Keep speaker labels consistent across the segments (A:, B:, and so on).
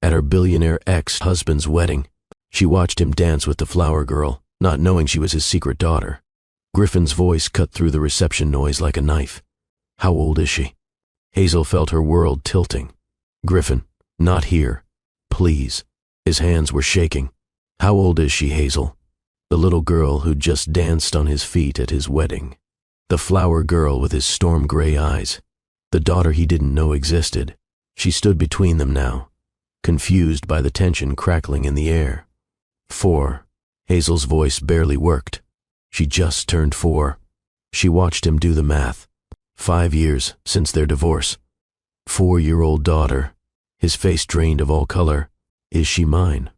A: At her billionaire ex-husband's wedding, she watched him dance with the flower girl, not knowing she was his secret daughter. Griffin's voice cut through the reception noise like a knife. How old is she? Hazel felt her world tilting. Griffin, not here. Please. His hands were shaking. How old is she, Hazel? The little girl who'd just danced on his feet at his wedding. The flower girl with his storm gray eyes. The daughter he didn't know existed. She stood between them now, confused by the tension crackling in the air. 4. Hazel's voice barely worked. She just turned 4. She watched him do the math. 5 years since their divorce. 4-year-old daughter. His face drained of all color. Is she mine?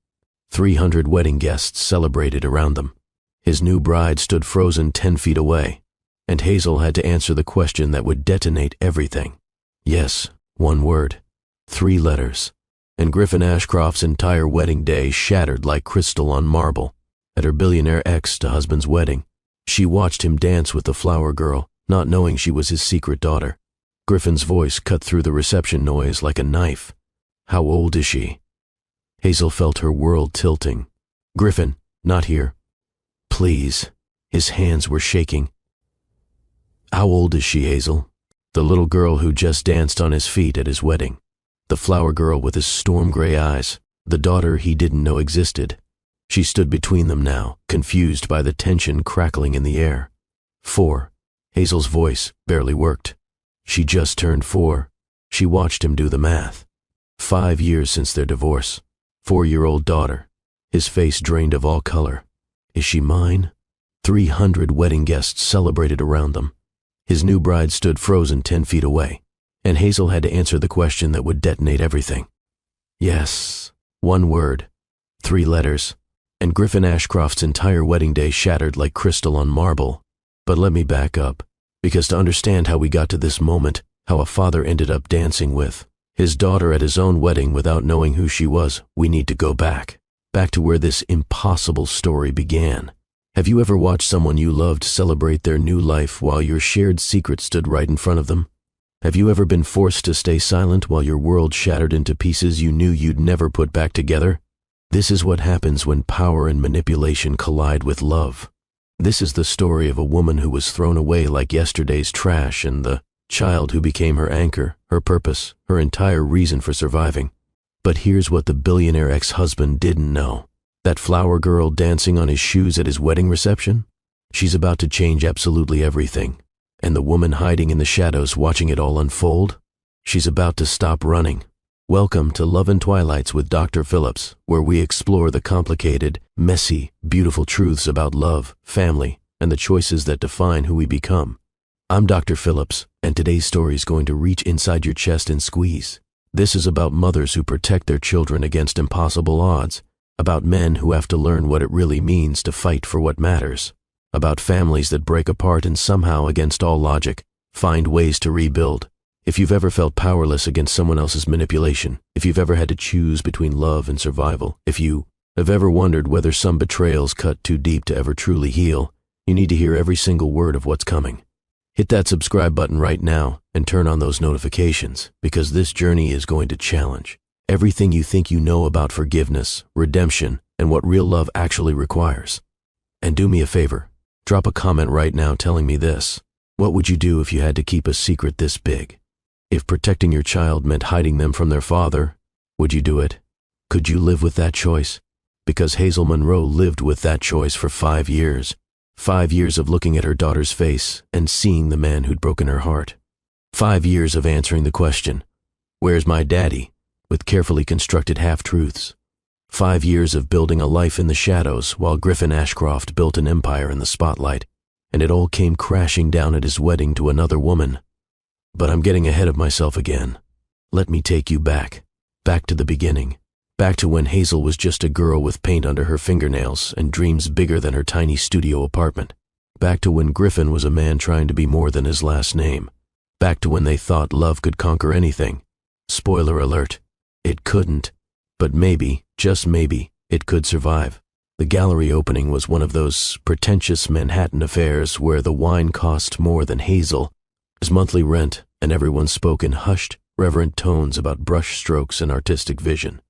A: 300 wedding guests celebrated around them. His new bride stood frozen 10 feet away, and Hazel had to answer the question that would detonate everything. Yes, 1 word. 3 letters. And Griffin Ashcroft's entire wedding day shattered like crystal on marble. At her billionaire ex-husband's wedding, she watched him dance with the flower girl, not knowing she was his secret daughter. Griffin's voice cut through the reception noise like a knife. How old is she? Hazel felt her world tilting. Griffin, not here. Please. His hands were shaking. How old is she, Hazel? The little girl who just danced on his feet at his wedding. The flower girl with his storm gray eyes. The daughter he didn't know existed. She stood between them now, confused by the tension crackling in the air. 4. Hazel's voice barely worked. She just turned 4. She watched him do the math. 5 years since their divorce. 4-year-old daughter. His face drained of all color. Is she mine? 300 wedding guests celebrated around them. His new bride stood frozen 10 feet away, and Hazel had to answer the question that would detonate everything. Yes, 1 word. 3 letters. And Griffin Ashcroft's entire wedding day shattered like crystal on marble. But let me back up, because to understand how we got to this moment, how a father ended up dancing with his daughter at his own wedding without knowing who she was, we need to go back to where this impossible story began. Have you ever watched someone you loved celebrate their new life while your shared secret stood right in front of them? Have you ever been forced to stay silent while your world shattered into pieces you knew you'd never put back together? This is what happens when power and manipulation collide with love. This is the story of a woman who was thrown away like yesterday's trash and the child who became her anchor, her purpose, her entire reason for surviving. But here's what the billionaire ex-husband didn't know. That flower girl dancing on his shoes at his wedding reception? She's about to change absolutely everything. And the woman hiding in the shadows watching it all unfold? She's about to stop running. Welcome to Love and Twilights with Dr. Phillips, where we explore the complicated, messy, beautiful truths about love, family, and the choices that define who we become. I'm Dr. Phillips, and today's story is going to reach inside your chest and squeeze. This is about mothers who protect their children against impossible odds, about men who have to learn what it really means to fight for what matters, about families that break apart and somehow, against all logic, find ways to rebuild. If you've ever felt powerless against someone else's manipulation, if you've ever had to choose between love and survival, if you have ever wondered whether some betrayals cut too deep to ever truly heal, you need to hear every single word of what's coming. Hit that subscribe button right now and turn on those notifications, because this journey is going to challenge everything you think you know about forgiveness, redemption, and what real love actually requires. And do me a favor, drop a comment right now telling me this. What would you do if you had to keep a secret this big? If protecting your child meant hiding them from their father, would you do it? Could you live with that choice? Because Hazel Monroe lived with that choice for 5 years. 5 years of looking at her daughter's face and seeing the man who'd broken her heart. 5 years of answering the question, "Where's my daddy?" with carefully constructed half-truths. 5 years of building a life in the shadows while Griffin Ashcroft built an empire in the spotlight, and it all came crashing down at his wedding to another woman. But I'm getting ahead of myself again. Let me take you back to the beginning, back to when Hazel was just a girl with paint under her fingernails and dreams bigger than her tiny studio apartment. Back to when Griffin was a man trying to be more than his last name. Back to when they thought love could conquer anything. Spoiler alert, it couldn't. But maybe, just maybe, it could survive. The gallery opening was one of those pretentious Manhattan affairs where the wine cost more than Hazel's monthly rent, and everyone spoke in hushed, reverent tones about brush strokes and artistic vision.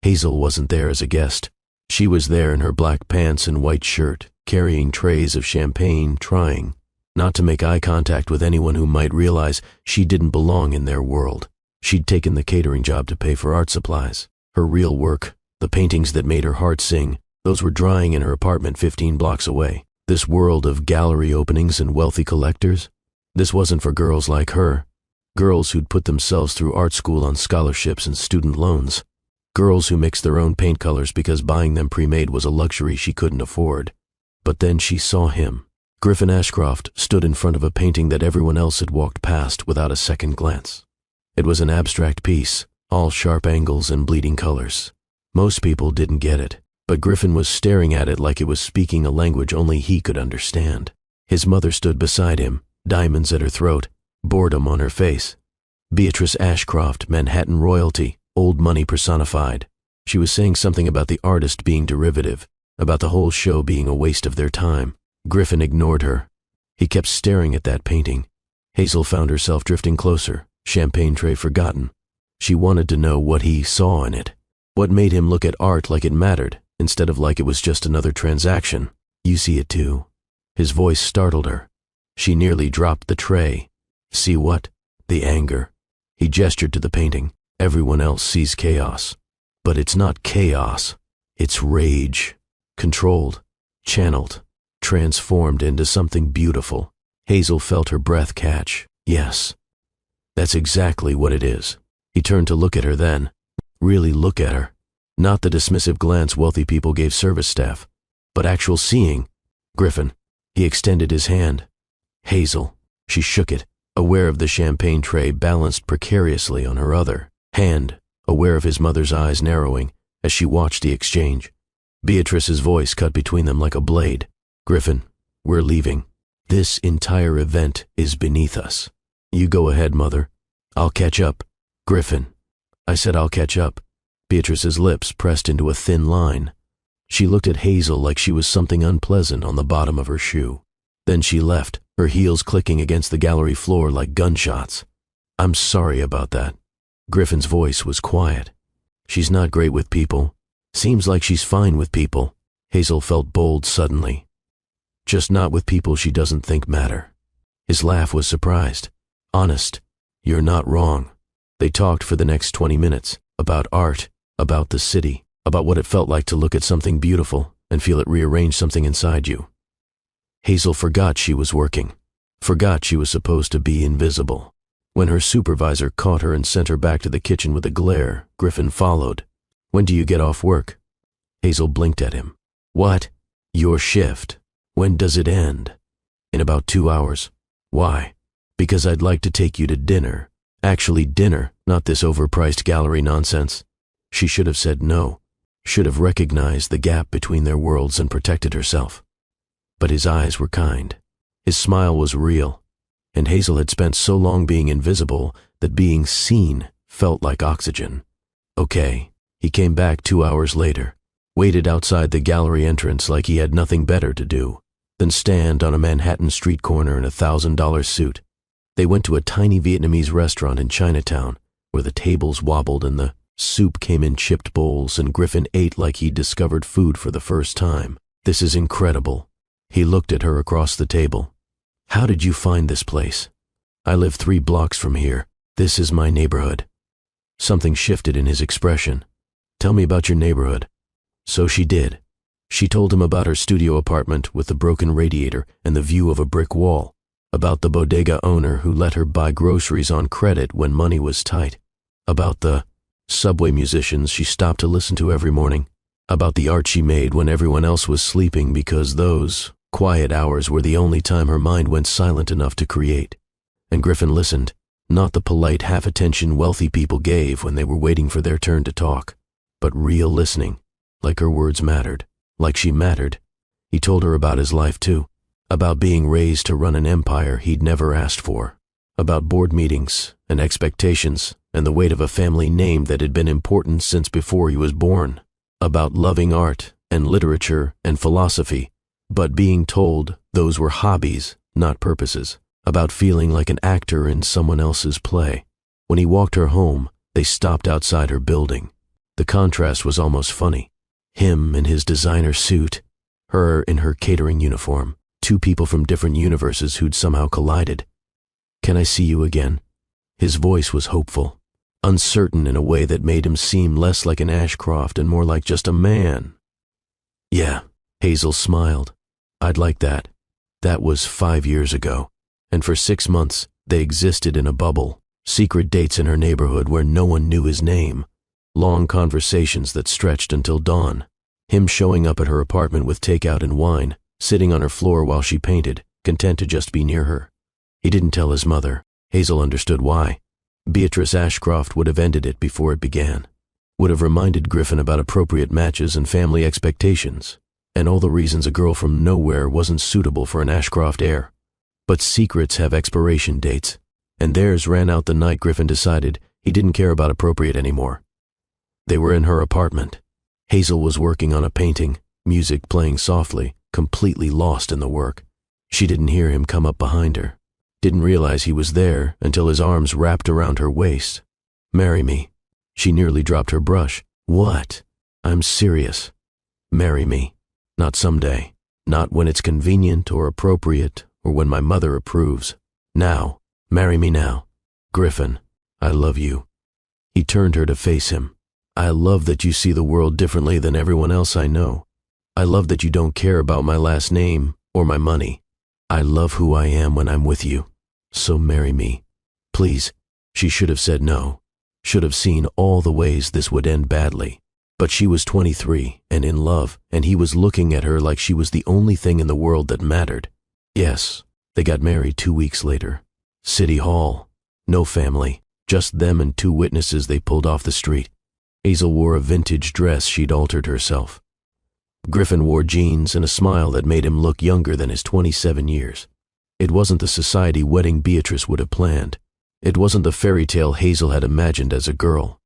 A: Hazel wasn't there as a guest. She was there in her black pants and white shirt, carrying trays of champagne, trying not to make eye contact with anyone who might realize she didn't belong in their world. She'd taken the catering job to pay for art supplies. Her real work, the paintings that made her heart sing, those were drying in her apartment 15 blocks away. This world of gallery openings and wealthy collectors, this wasn't for girls like her. Girls who'd put themselves through art school on scholarships and student loans. Girls who mixed their own paint colors because buying them pre-made was a luxury she couldn't afford. But then she saw him. Griffin Ashcroft stood in front of a painting that everyone else had walked past without a second glance. It was an abstract piece, all sharp angles and bleeding colors. Most people didn't get it, but Griffin was staring at it like it was speaking a language only he could understand. His mother stood beside him, diamonds at her throat, boredom on her face. Beatrice Ashcroft, Manhattan royalty, old money personified. She was saying something about the artist being derivative, about the whole show being a waste of their time. Griffin ignored her. He kept staring at that painting. Hazel found herself drifting closer, champagne tray forgotten. She wanted to know what he saw in it. What made him look at art like it mattered, instead of like it was just another transaction. You see it too. His voice startled her. She nearly dropped the tray. See what? The anger. He gestured to the painting. Everyone else sees chaos. But it's not chaos. It's rage. Controlled. Channeled. Transformed into something beautiful. Hazel felt her breath catch. Yes. That's exactly what it is. He turned to look at her then. Really look at her. Not the dismissive glance wealthy people gave service staff, but actual seeing. Griffin. He extended his hand. Hazel. She shook it, aware of the champagne tray balanced precariously on her other hand, aware of his mother's eyes narrowing as she watched the exchange. Beatrice's voice cut between them like a blade. Griffin, we're leaving. This entire event is beneath us. You go ahead, Mother. I'll catch up. Griffin. I said I'll catch up. Beatrice's lips pressed into a thin line. She looked at Hazel like she was something unpleasant on the bottom of her shoe. Then she left, her heels clicking against the gallery floor like gunshots. I'm sorry about that. Griffin's voice was quiet. She's not great with people. Seems like she's fine with people. Hazel felt bold suddenly. Just not with people she doesn't think matter. His laugh was surprised. Honest. You're not wrong. They talked for the next 20 minutes, about art, about the city, about what it felt like to look at something beautiful and feel it rearrange something inside you. Hazel forgot she was working, forgot she was supposed to be invisible. When her supervisor caught her and sent her back to the kitchen with a glare, Griffin followed. When do you get off work? Hazel blinked at him. What? Your shift. When does it end? In about 2 hours. Why? Because I'd like to take you to dinner. Actually dinner, not this overpriced gallery nonsense. She should have said no, should have recognized the gap between their worlds and protected herself. But his eyes were kind. His smile was real. And Hazel had spent so long being invisible that being seen felt like oxygen. Okay. He came back 2 hours later, waited outside the gallery entrance like he had nothing better to do than stand on a Manhattan street corner in a $1,000 suit. They went to a tiny Vietnamese restaurant in Chinatown where the tables wobbled and the soup came in chipped bowls and Griffin ate like he'd discovered food for the first time. This is incredible. He looked at her across the table. How did you find this place? I live 3 blocks from here. This is my neighborhood. Something shifted in his expression. Tell me about your neighborhood. So she did. She told him about her studio apartment with the broken radiator and the view of a brick wall, about the bodega owner who let her buy groceries on credit when money was tight, about the subway musicians she stopped to listen to every morning, about the art she made when everyone else was sleeping because those quiet hours were the only time her mind went silent enough to create. And Griffin listened, not the polite half-attention wealthy people gave when they were waiting for their turn to talk, but real listening, like her words mattered. Like she mattered. He told her about his life too, about being raised to run an empire he'd never asked for, about board meetings and expectations and the weight of a family name that had been important since before he was born, about loving art and literature and philosophy, but being told those were hobbies, not purposes, about feeling like an actor in someone else's play. When he walked her home, they stopped outside her building. The contrast was almost funny. Him in his designer suit, her in her catering uniform, two people from different universes who'd somehow collided. "Can I see you again?" His voice was hopeful, uncertain in a way that made him seem less like an Ashcroft and more like just a man. "Yeah," Hazel smiled. "I'd like that." That was 5 years ago, and for 6 months they existed in a bubble, secret dates in her neighborhood where no one knew his name, long conversations that stretched until dawn, him showing up at her apartment with takeout and wine, sitting on her floor while she painted, content to just be near her. He didn't tell his mother. Hazel understood why. Beatrice Ashcroft would have ended it before it began, would have reminded Griffin about appropriate matches and family expectations, and all the reasons a girl from nowhere wasn't suitable for an Ashcroft heir. But secrets have expiration dates, and theirs ran out the night Griffin decided he didn't care about appropriate anymore. They were in her apartment. Hazel was working on a painting, music playing softly, completely lost in the work. She didn't hear him come up behind her, didn't realize he was there until his arms wrapped around her waist. "Marry me." She nearly dropped her brush. "What?" "I'm serious. Marry me. Not someday. Not when it's convenient or appropriate or when my mother approves. Now. Marry me now. Griffin, I love you." He turned her to face him. "I love that you see the world differently than everyone else I know. I love that you don't care about my last name or my money. I love who I am when I'm with you. So marry me. Please." She should have said no, should have seen all the ways this would end badly. But she was 23 and in love, and he was looking at her like she was the only thing in the world that mattered. Yes, they got married 2 weeks later. City Hall. No family, just them and 2 witnesses they pulled off the street. Hazel wore a vintage dress she'd altered herself. Griffin wore jeans and a smile that made him look younger than his 27 years. It wasn't the society wedding Beatrice would have planned. It wasn't the fairy tale Hazel had imagined as a girl.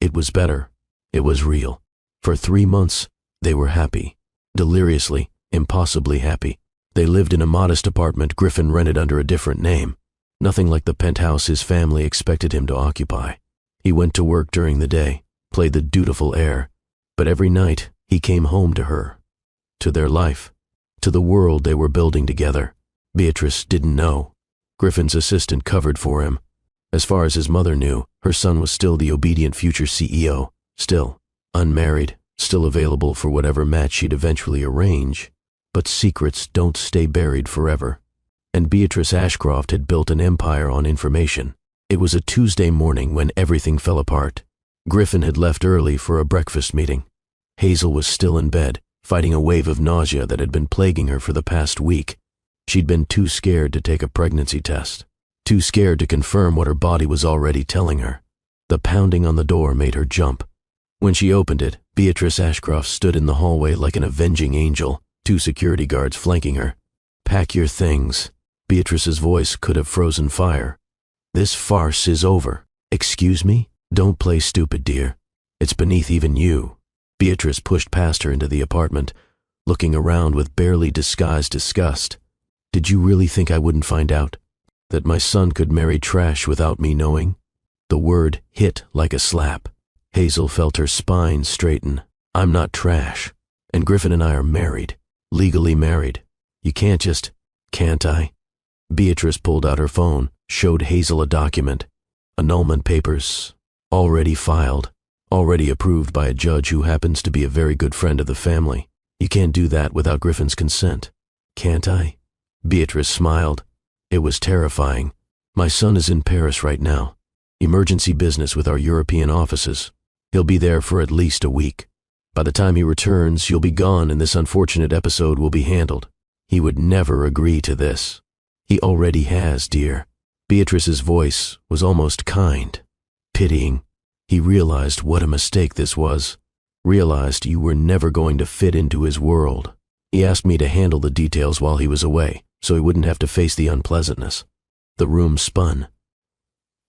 A: It was better. It was real. For 3 months, they were happy. Deliriously, impossibly happy. They lived in a modest apartment Griffin rented under a different name. Nothing like the penthouse his family expected him to occupy. He went to work during the day, played the dutiful heir, but every night he came home to her, to their life, to the world they were building together. Beatrice didn't know. Griffin's assistant covered for him. As far as his mother knew, her son was still the obedient future CEO, still unmarried, still available for whatever match she'd eventually arrange. But secrets don't stay buried forever. And Beatrice Ashcroft had built an empire on information. It was a Tuesday morning when everything fell apart. Griffin had left early for a breakfast meeting. Hazel was still in bed, fighting a wave of nausea that had been plaguing her for the past week. She'd been too scared to take a pregnancy test, too scared to confirm what her body was already telling her. The pounding on the door made her jump. When she opened it, Beatrice Ashcroft stood in the hallway like an avenging angel, 2 security guards flanking her. "Pack your things." Beatrice's voice could have frozen fire. "This farce is over." "Excuse me? Don't play stupid, dear. It's beneath even you." Beatrice pushed past her into the apartment, looking around with barely disguised disgust. "Did you really think I wouldn't find out? That my son could marry trash without me knowing?" The word hit like a slap. Hazel felt her spine straighten. "I'm not trash, and Griffin and I are married, legally married. You can't just..." "Can't I?" Beatrice pulled out her phone, showed Hazel a document. Annulment papers, already filed, already approved by a judge who happens to be a very good friend of the family. "You can't do that without Griffin's consent." "Can't I?" Beatrice smiled. It was terrifying. "My son is in Paris right now. Emergency business with our European offices. He'll be there for at least a week. By the time he returns, you'll be gone and this unfortunate episode will be handled. He would never agree to this." "He already has, dear." Beatrice's voice was almost kind, pitying. He realized what a mistake this was, realized you were never going to fit into his world. "He asked me to handle the details while he was away, so he wouldn't have to face the unpleasantness." The room spun.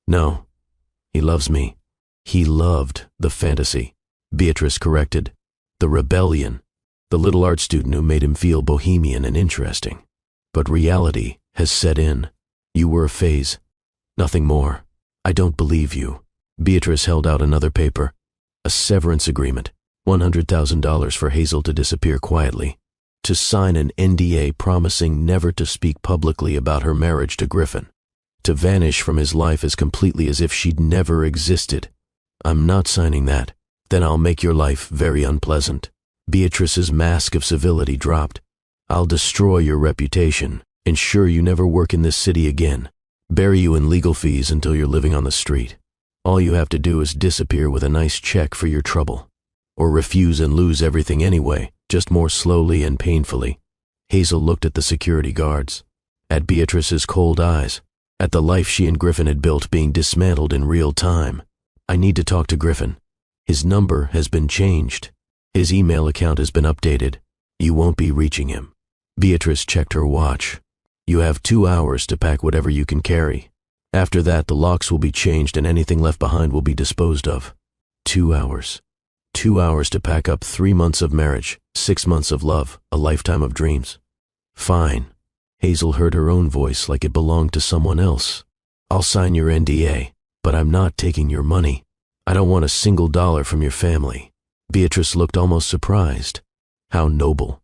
A: "No, he loves me." He loved the fantasy, Beatrice corrected. The rebellion, the little art student who made him feel bohemian and interesting. But reality has set in. You were a phase, nothing more. "I don't believe you." Beatrice held out another paper. A severance agreement, $100,000 for Hazel to disappear quietly, to sign an NDA promising never to speak publicly about her marriage to Griffin, to vanish from his life as completely as if she'd never existed. I'm not signing that. Then I'll make your life very unpleasant. Beatrice's mask of civility dropped. I'll destroy your reputation, ensure you never work in this city again, bury you in legal fees until you're living on the street. All you have to do is disappear with a nice check for your trouble. Or refuse and lose everything anyway, just more slowly and painfully. Hazel looked at the security guards, at Beatrice's cold eyes, at the life she and Griffin had built being dismantled in real time. I need to talk to Griffin. His number has been changed. His email account has been updated. You won't be reaching him. Beatrice checked her watch. You have 2 hours to pack whatever you can carry. After that, the locks will be changed and anything left behind will be disposed of. 2 hours. 2 hours to pack up 3 months of marriage, 6 months of love, a lifetime of dreams. Fine. Hazel heard her own voice like it belonged to someone else. I'll sign your NDA, but I'm not taking your money. I don't want a single dollar from your family. Beatrice looked almost surprised. How noble.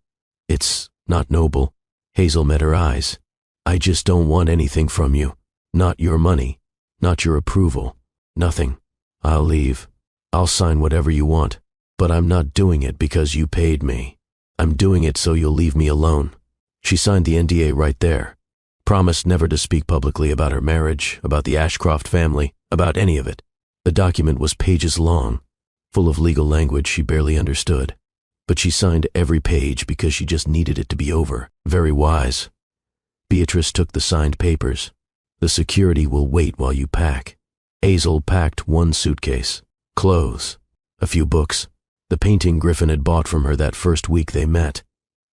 A: It's not noble. Hazel met her eyes. I just don't want anything from you. Not your money. Not your approval. Nothing. I'll leave. I'll sign whatever you want, but I'm not doing it because you paid me. I'm doing it so you'll leave me alone. She signed the NDA right there. Promised never to speak publicly about her marriage, about the Ashcroft family, about any of it. The document was pages long, full of legal language she barely understood. But she signed every page because she just needed it to be over. Very wise. Beatrice took the signed papers. The security will wait while you pack. Hazel packed 1 suitcase, clothes, a few books, the painting Griffin had bought from her that first week they met.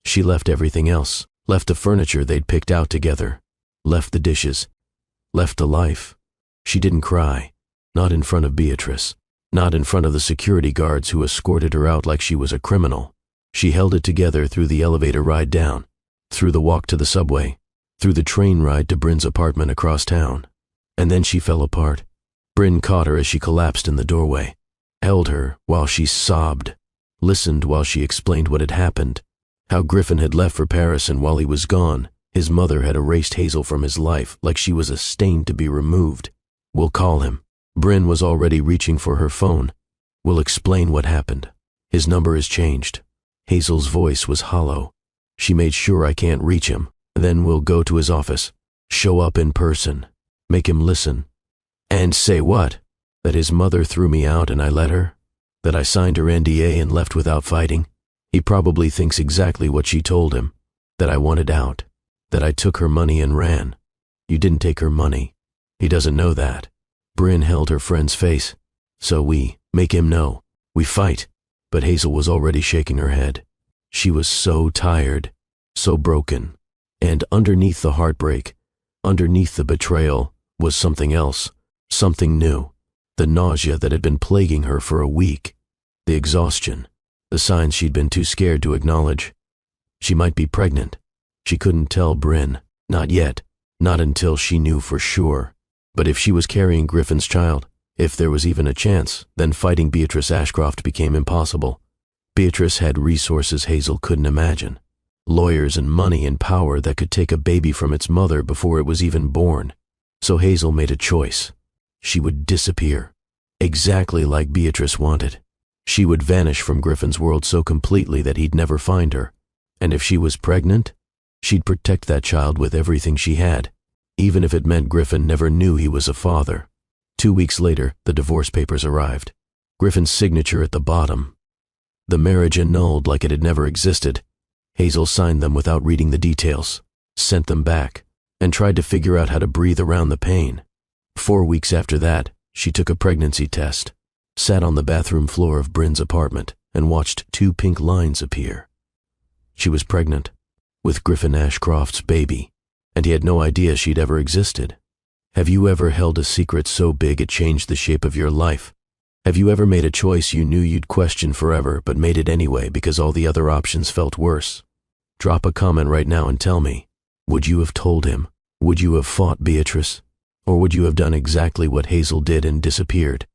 A: She left everything else, left the furniture they'd picked out together, left the dishes, left the life. She didn't cry, not in front of Beatrice, not in front of the security guards who escorted her out like she was a criminal. She held it together through the elevator ride down, through the walk to the subway, through the train ride to Bryn's apartment across town. And then she fell apart. Bryn caught her as she collapsed in the doorway, held her while she sobbed, listened while she explained what had happened, how Griffin had left for Paris and while he was gone, his mother had erased Hazel from his life like she was a stain to be removed. We'll call him. Bryn was already reaching for her phone. We'll explain what happened. His number is changed. Hazel's voice was hollow. She made sure I can't reach him. Then we'll go to his office, show up in person, make him listen. And say what? That his mother threw me out and I let her? That I signed her NDA and left without fighting? He probably thinks exactly what she told him. That I wanted out. That I took her money and ran. You didn't take her money. He doesn't know that. Bryn held her friend's face. So we make him know. We fight. But Hazel was already shaking her head. She was so tired, so broken. And underneath the heartbreak, underneath the betrayal, was something else, something new. The nausea that had been plaguing her for a week. The exhaustion. The signs she'd been too scared to acknowledge. She might be pregnant. She couldn't tell Bryn. Not yet. Not until she knew for sure. But if she was carrying Griffin's child, if there was even a chance, then fighting Beatrice Ashcroft became impossible. Beatrice had resources Hazel couldn't imagine. Lawyers and money and power that could take a baby from its mother before it was even born. So Hazel made a choice. She would disappear. Exactly like Beatrice wanted. She would vanish from Griffin's world so completely that he'd never find her. And if she was pregnant, she'd protect that child with everything she had, even if it meant Griffin never knew he was a father. 2 weeks later, the divorce papers arrived. Griffin's signature at the bottom. The marriage annulled like it had never existed. Hazel signed them without reading the details, sent them back, and tried to figure out how to breathe around the pain. 4 weeks after that, she took a pregnancy test, sat on the bathroom floor of Bryn's apartment, and watched 2 pink lines appear. She was pregnant, with Griffin Ashcroft's baby, and he had no idea she'd ever existed. Have you ever held a secret so big it changed the shape of your life? Have you ever made a choice you knew you'd question forever but made it anyway because all the other options felt worse? Drop a comment right now and tell me, would you have told him? Would you have fought Beatrice? Or would you have done exactly what Hazel did and disappeared?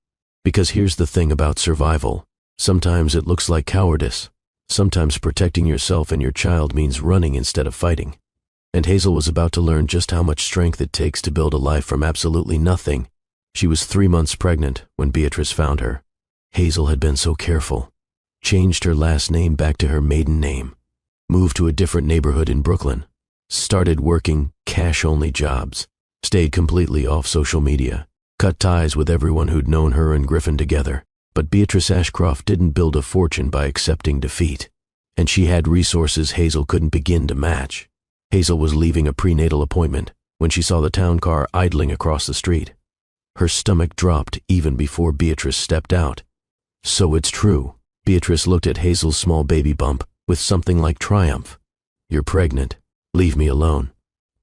A: Because here's the thing about survival. Sometimes it looks like cowardice. Sometimes protecting yourself and your child means running instead of fighting. And Hazel was about to learn just how much strength it takes to build a life from absolutely nothing. She was 3 months pregnant when Beatrice found her. Hazel had been so careful. Changed her last name back to her maiden name. Moved to a different neighborhood in Brooklyn. Started working cash-only jobs. Stayed completely off social media. Cut ties with everyone who'd known her and Griffin together. But Beatrice Ashcroft didn't build a fortune by accepting defeat. And she had resources Hazel couldn't begin to match. Hazel was leaving a prenatal appointment when she saw the town car idling across the street. Her stomach dropped even before Beatrice stepped out. So it's true. Beatrice looked at Hazel's small baby bump with something like triumph. You're pregnant. Leave me alone.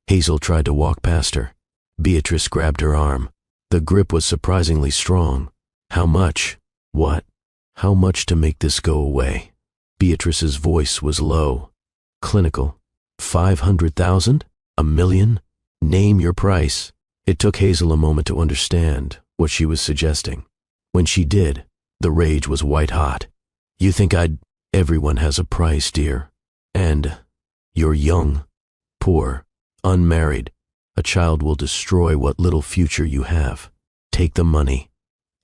A: Hazel tried to walk past her. Beatrice grabbed her arm. The grip was surprisingly strong. How much? What? How much to make this go away? Beatrice's voice was low. Clinical. 500,000? A million? Name your price. It took Hazel a moment to understand what she was suggesting. When she did, the rage was white hot. You think Everyone has a price, dear. And you're young, poor, unmarried. A child will destroy what little future you have. Take the money.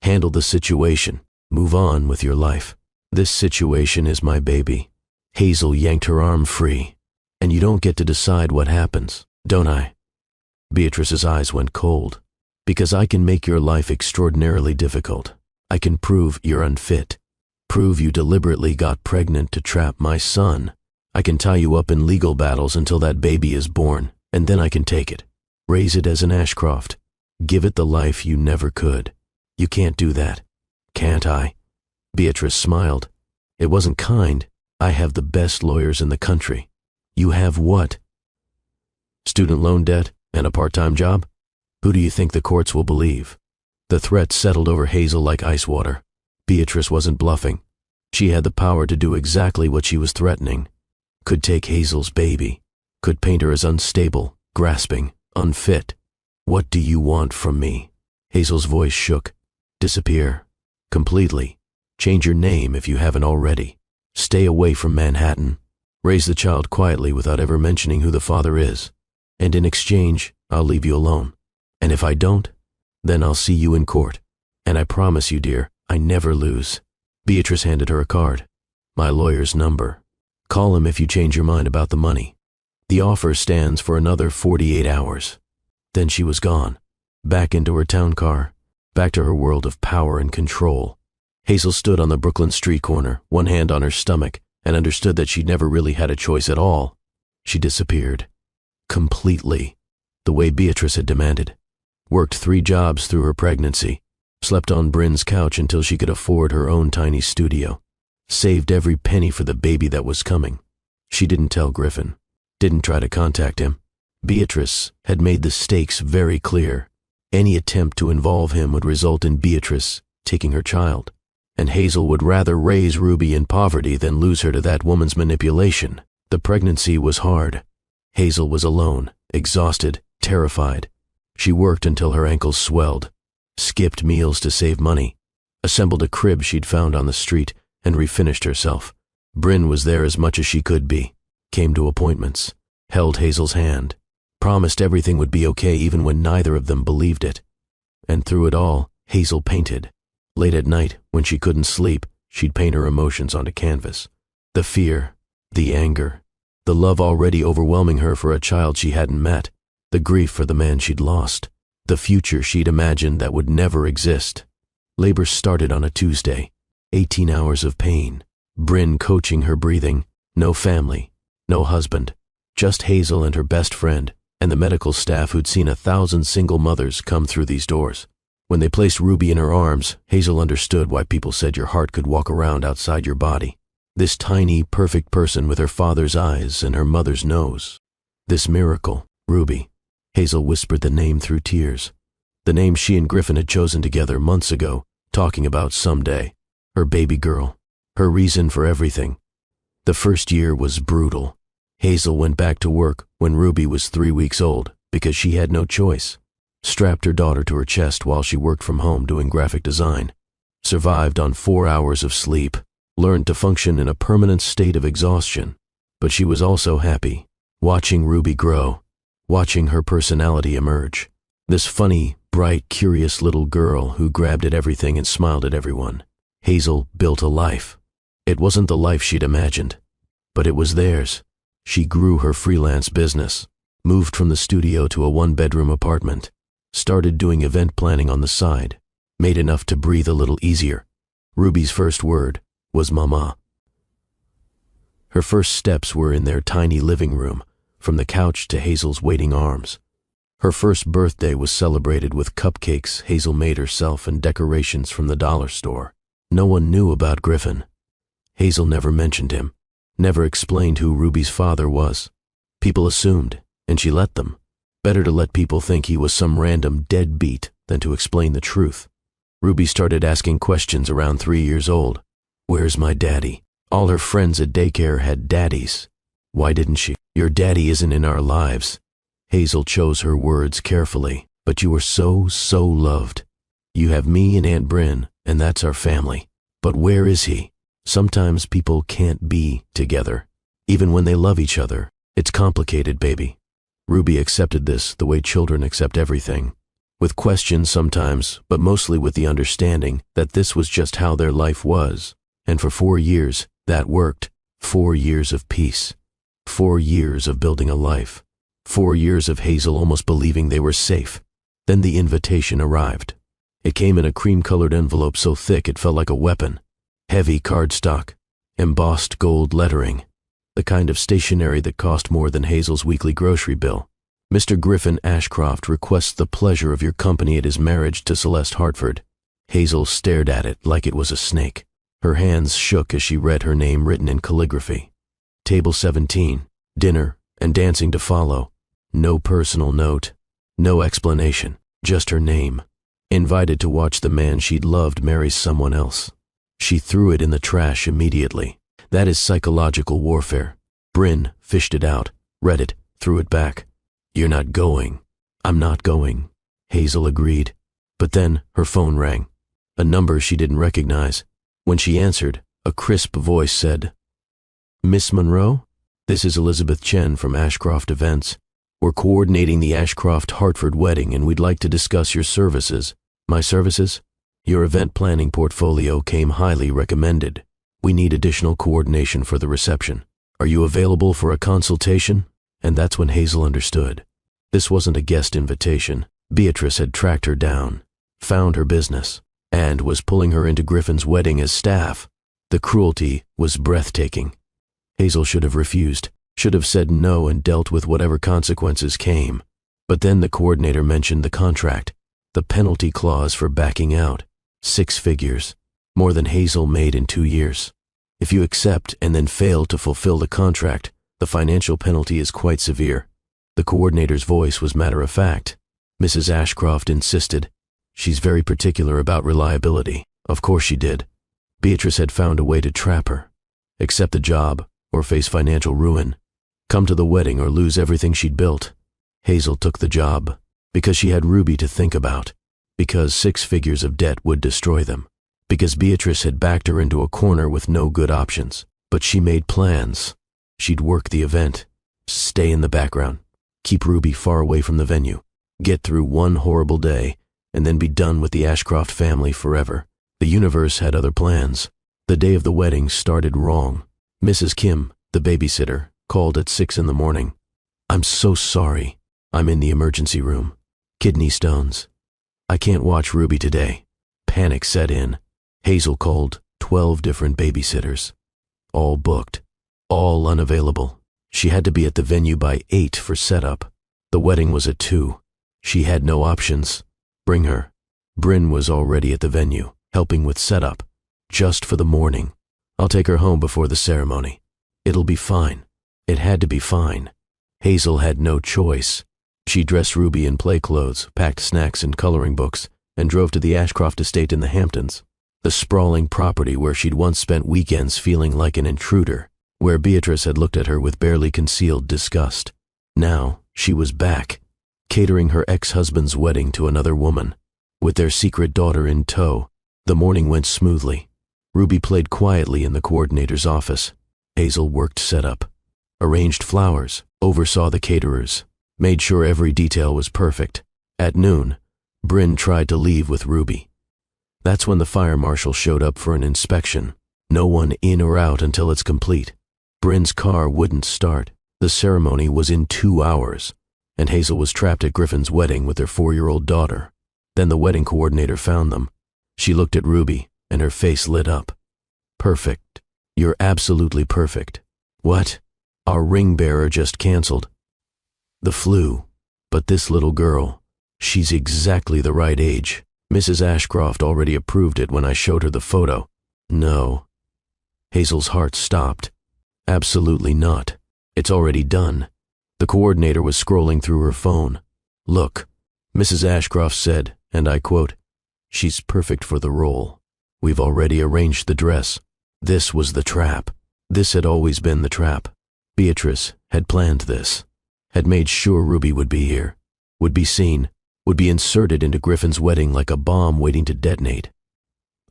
A: Handle the situation. Move on with your life. This situation is my baby. Hazel yanked her arm free. And you don't get to decide what happens, don't I? Beatrice's eyes went cold. Because I can make your life extraordinarily difficult. I can prove you're unfit. Prove you deliberately got pregnant to trap my son. I can tie you up in legal battles until that baby is born, and then I can take it. Raise it as an Ashcroft. Give it the life you never could. You can't do that. Can't I? Beatrice smiled. It wasn't kind. I have the best lawyers in the country. You have what? Student loan debt and a part-time job? Who do you think the courts will believe? The threat settled over Hazel like ice water. Beatrice wasn't bluffing. She had the power to do exactly what she was threatening. Could take Hazel's baby. Could paint her as unstable, grasping, unfit. What do you want from me? Hazel's voice shook. Disappear. Completely. Change your name if you haven't already. Stay away from Manhattan. Raise the child quietly without ever mentioning who the father is. And in exchange, I'll leave you alone. And if I don't, then I'll see you in court. And I promise you, dear, I never lose. Beatrice handed her a card. My lawyer's number. Call him if you change your mind about the money. The offer stands for another 48 hours. Then she was gone. Back into her town car. Back to her world of power and control. Hazel stood on the Brooklyn street corner, one hand on her stomach, and understood that she'd never really had a choice at all. She disappeared. Completely. The way Beatrice had demanded. Worked 3 jobs through her pregnancy. Slept on Bryn's couch until she could afford her own tiny studio. Saved every penny for the baby that was coming. She didn't tell Griffin. Didn't try to contact him. Beatrice had made the stakes very clear. Any attempt to involve him would result in Beatrice taking her child. And Hazel would rather raise Ruby in poverty than lose her to that woman's manipulation. The pregnancy was hard. Hazel was alone, exhausted, terrified. She worked until her ankles swelled. Skipped meals to save money. Assembled a crib she'd found on the street and refinished herself. Bryn was there as much as she could be. Came to appointments. Held Hazel's hand. Promised everything would be okay even when neither of them believed it. And through it all, Hazel painted. Late at night, when she couldn't sleep, she'd paint her emotions onto canvas. The fear, the anger, the love already overwhelming her for a child she hadn't met, the grief for the man she'd lost, the future she'd imagined that would never exist. Labor started on a Tuesday. 18 hours of pain. Bryn coaching her breathing. No family, no husband. Just Hazel and her best friend, and the medical staff who'd seen 1,000 single mothers come through these doors. When they placed Ruby in her arms, Hazel understood why people said your heart could walk around outside your body. This tiny, perfect person with her father's eyes and her mother's nose. This miracle, Ruby. Hazel whispered the name through tears. The name she and Griffin had chosen together months ago, talking about someday. Her baby girl. Her reason for everything. The first year was brutal. Hazel went back to work when Ruby was 3 weeks old because she had no choice. Strapped her daughter to her chest while she worked from home doing graphic design. survived on 4 hours of sleep, learned to function in a permanent state of exhaustion. But she was also happy, watching Ruby grow, watching her personality emerge. This funny, bright, curious little girl who grabbed at everything and smiled at everyone. Hazel built a life. It wasn't the life she'd imagined, but it was theirs. She grew her freelance business, moved from the studio to a one-bedroom apartment, started doing event planning on the side, made enough to breathe a little easier. Ruby's first word was mama. Her first steps were in their tiny living room, from the couch to Hazel's waiting arms. Her first birthday was celebrated with cupcakes Hazel made herself and decorations from the dollar store. No one knew about Griffin. Hazel never mentioned him, never explained who Ruby's father was. People assumed, and she let them. Better to let people think he was some random deadbeat than to explain the truth. Ruby started asking questions around 3 years old. Where's my daddy? All her friends at daycare had daddies. Why didn't she? Your daddy isn't in our lives. Hazel chose her words carefully. But you are so loved. You have me and Aunt Bryn, and that's our family. But where is he? Sometimes people can't be together. Even when they love each other. It's complicated, baby. Ruby accepted this the way children accept everything. With questions sometimes, but mostly with the understanding that this was just how their life was. And for 4 years, that worked. 4 years of peace. 4 years of building a life. 4 years of Hazel almost believing they were safe. Then the invitation arrived. It came in a cream-colored envelope so thick it felt like a weapon. Heavy cardstock, embossed gold lettering, the kind of stationery that cost more than Hazel's weekly grocery bill. Mr. Griffin Ashcroft requests the pleasure of your company at his marriage to Celeste Hartford. Hazel stared at it like it was a snake. Her hands shook as she read her name written in calligraphy. Table 17, dinner and dancing to follow. No personal note, no explanation, just her name. Invited to watch the man she'd loved marry someone else. She threw it in the trash immediately. That is psychological warfare. Bryn fished it out, read it, threw it back. You're not going. I'm not going. Hazel agreed. But then her phone rang. A number she didn't recognize. When she answered, a crisp voice said, Miss Monroe? This is Elizabeth Chen from Ashcroft Events. We're coordinating the Ashcroft-Hartford wedding and we'd like to discuss your services. My services? Your event planning portfolio came highly recommended. We need additional coordination for the reception. Are you available for a consultation? And that's when Hazel understood. This wasn't a guest invitation. Beatrice had tracked her down, found her business, and was pulling her into Griffin's wedding as staff. The cruelty was breathtaking. Hazel should have refused, should have said no and dealt with whatever consequences came. But then the coordinator mentioned the contract, the penalty clause for backing out. 6 figures, more than Hazel made in 2 years. If you accept and then fail to fulfill the contract, the financial penalty is quite severe. The coordinator's voice was matter-of-fact. Mrs. Ashcroft insisted. She's very particular about reliability. Of course she did. Beatrice had found a way to trap her. Accept the job or face financial ruin. Come to the wedding or lose everything she'd built. Hazel took the job because she had Ruby to think about, because 6 figures of debt would destroy them, because Beatrice had backed her into a corner with no good options. But she made plans. She'd work the event, stay in the background, keep Ruby far away from the venue, get through one horrible day, and then be done with the Ashcroft family forever. The universe had other plans. The day of the wedding started wrong. Mrs. Kim, the babysitter, called at 6 in the morning. I'm so sorry. I'm in the emergency room. Kidney stones. I can't watch Ruby today. Panic set in. Hazel called 12 different babysitters. All booked. All unavailable. She had to be at the venue by 8 for setup. The wedding was at 2. She had no options. Bring her. Bryn was already at the venue, helping with setup. Just for the morning. I'll take her home before the ceremony. It'll be fine. It had to be fine. Hazel had no choice. She dressed Ruby in play clothes, packed snacks and coloring books, and drove to the Ashcroft estate in the Hamptons, the sprawling property where she'd once spent weekends feeling like an intruder, where Beatrice had looked at her with barely concealed disgust. Now she was back, catering her ex-husband's wedding to another woman, with their secret daughter in tow. The morning went smoothly. Ruby played quietly in the coordinator's office. Hazel worked setup, arranged flowers, oversaw the caterers, made sure every detail was perfect. At noon, Bryn tried to leave with Ruby. That's when the fire marshal showed up for an inspection. No one in or out until it's complete. Bryn's car wouldn't start. The ceremony was in 2 hours, and Hazel was trapped at Griffin's wedding with their 4-year-old daughter. Then the wedding coordinator found them. She looked at Ruby, and her face lit up. Perfect. You're absolutely perfect. What? Our ring bearer just canceled. The flu. But this little girl, she's exactly the right age. Mrs. Ashcroft already approved it when I showed her the photo. No. Hazel's heart stopped. Absolutely not. It's already done. The coordinator was scrolling through her phone. Look, Mrs. Ashcroft said, and I quote, "She's perfect for the role. We've already arranged the dress." This was the trap. This had always been the trap. Beatrice had planned this, had made sure Ruby would be here, would be seen, would be inserted into Griffin's wedding like a bomb waiting to detonate.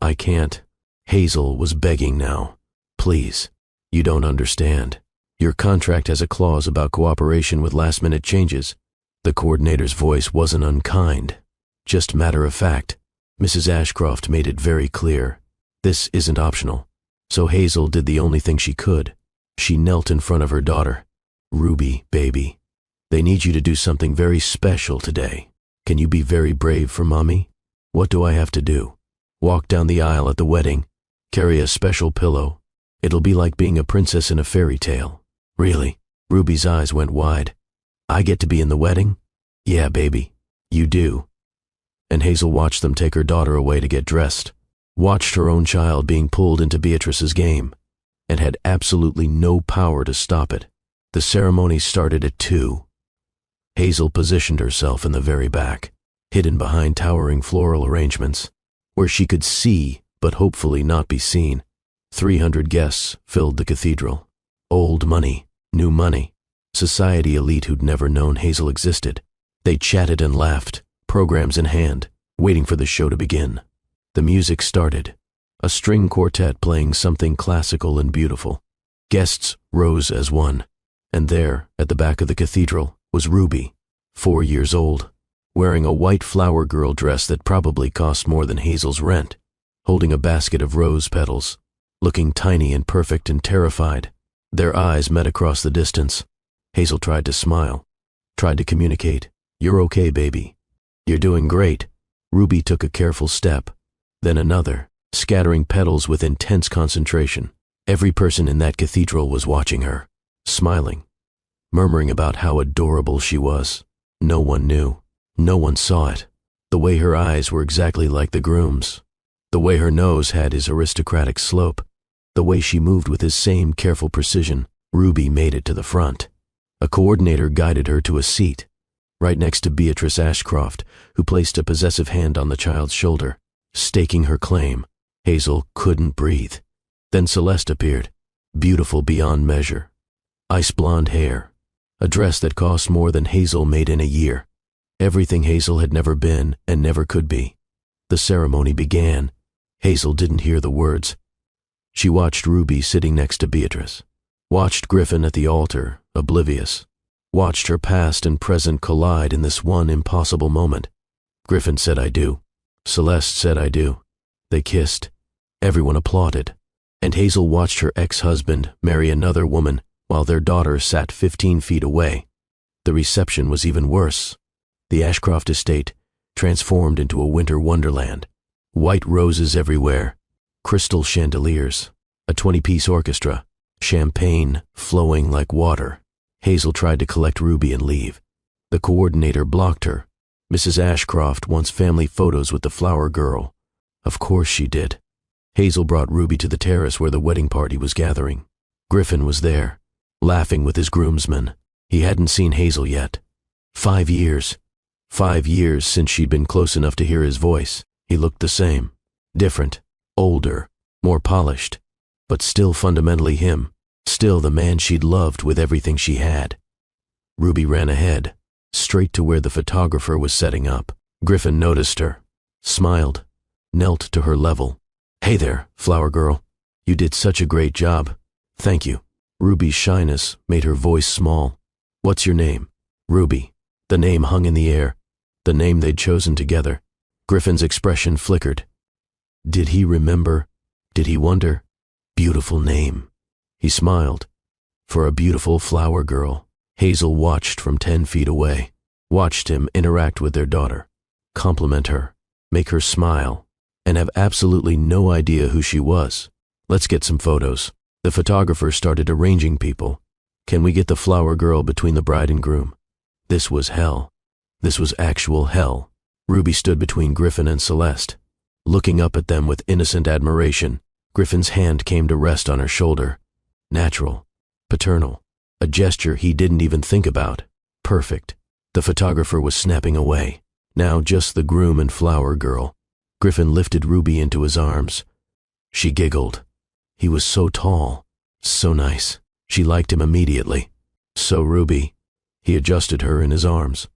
A: I can't. Hazel was begging now. Please, you don't understand. Your contract has a clause about cooperation with last-minute changes. The coordinator's voice wasn't unkind, just matter of fact. Mrs. Ashcroft made it very clear. This isn't optional. So Hazel did the only thing she could. She knelt in front of her daughter. Ruby, baby, they need you to do something very special today. Can you be very brave for Mommy? What do I have to do? Walk down the aisle at the wedding? Carry a special pillow? It'll be like being a princess in a fairy tale. Really? Ruby's eyes went wide. I get to be in the wedding? Yeah, baby, you do. And Hazel watched them take her daughter away to get dressed, watched her own child being pulled into Beatrice's game, and had absolutely no power to stop it. The ceremony started at 2. Hazel positioned herself in the very back, hidden behind towering floral arrangements, where she could see but hopefully not be seen. 300 guests filled the cathedral. Old money, new money, society elite who'd never known Hazel existed. They chatted and laughed, programs in hand, waiting for the show to begin. The music started, a string quartet playing something classical and beautiful. Guests rose as one, and there, at the back of the cathedral, was Ruby, 4 years old, wearing a white flower girl dress that probably cost more than Hazel's rent, holding a basket of rose petals, looking tiny and perfect and terrified. Their eyes met across the distance. Hazel tried to smile, tried to communicate. You're okay, baby. You're doing great. Ruby took a careful step, then another, scattering petals with intense concentration. Every person in that cathedral was watching her, smiling, murmuring about how adorable she was. No one knew. No one saw it. The way her eyes were exactly like the groom's. The way her nose had his aristocratic slope. The way she moved with his same careful precision. Ruby made it to the front. A coordinator guided her to a seat, right next to Beatrice Ashcroft, who placed a possessive hand on the child's shoulder, staking her claim. Hazel couldn't breathe. Then Celeste appeared, beautiful beyond measure. Ice blonde hair, a dress that cost more than Hazel made in a year. Everything Hazel had never been and never could be. The ceremony began. Hazel didn't hear the words. She watched Ruby sitting next to Beatrice, watched Griffin at the altar, oblivious, watched her past and present collide in this one impossible moment. Griffin said, "I do." Celeste said, "I do." They kissed. Everyone applauded. And Hazel watched her ex-husband marry another woman while their daughter sat 15 feet away. The reception was even worse. The Ashcroft estate transformed into a winter wonderland. White roses everywhere, crystal chandeliers, a 20-piece orchestra, champagne flowing like water. Hazel tried to collect Ruby and leave. The coordinator blocked her. Mrs. Ashcroft wants family photos with the flower girl. Of course she did. Hazel brought Ruby to the terrace where the wedding party was gathering. Griffin was there, laughing with his groomsmen. He hadn't seen Hazel yet. 5 years. 5 years since she'd been close enough to hear his voice. He looked the same. Different. Older. More polished. But still fundamentally him. Still the man she'd loved with everything she had. Ruby ran ahead, straight to where the photographer was setting up. Griffin noticed her, smiled, knelt to her level. "Hey there, flower girl. You did such a great job. Thank you." Ruby's shyness made her voice small. "What's your name?" Ruby. The name hung in the air, the name they'd chosen together. Griffin's expression flickered. Did he remember? Did he wonder? Beautiful name. He smiled. For a beautiful flower girl. Hazel watched from 10 feet away, watched him interact with their daughter, compliment her, make her smile, and have absolutely no idea who she was. "Let's get some photos." The photographer started arranging people. "Can we get the flower girl between the bride and groom?" This was hell. This was actual hell. Ruby stood between Griffin and Celeste, looking up at them with innocent admiration. Griffin's hand came to rest on her shoulder. Natural. Paternal. A gesture he didn't even think about. Perfect. The photographer was snapping away. Now just the groom and flower girl. Griffin lifted Ruby into his arms. She giggled. He was so tall. So nice. She liked him immediately. "So, Ruby," he adjusted her in his arms.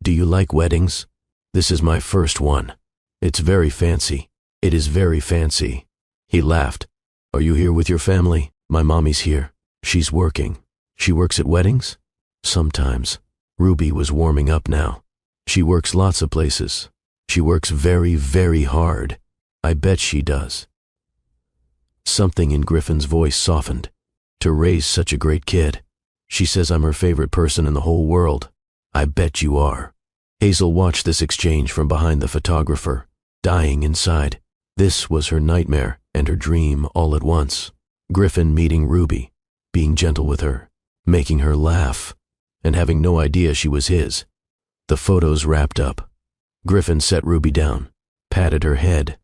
A: "Do you like weddings? This is my first one. It's very fancy. It is very fancy." He laughed. "Are you here with your family?" "My mommy's here. She's working." "She works at weddings?" "Sometimes." Ruby was warming up now. "She works lots of places. She works very, very hard. I bet she does." Something in Griffin's voice softened. "To raise such a great kid. She says I'm her favorite person in the whole world. I bet you are." Hazel watched this exchange from behind the photographer, dying inside. This was her nightmare and her dream all at once. Griffin meeting Ruby, being gentle with her, making her laugh, and having no idea she was his. The photos wrapped up. Griffin set Ruby down, patted her head.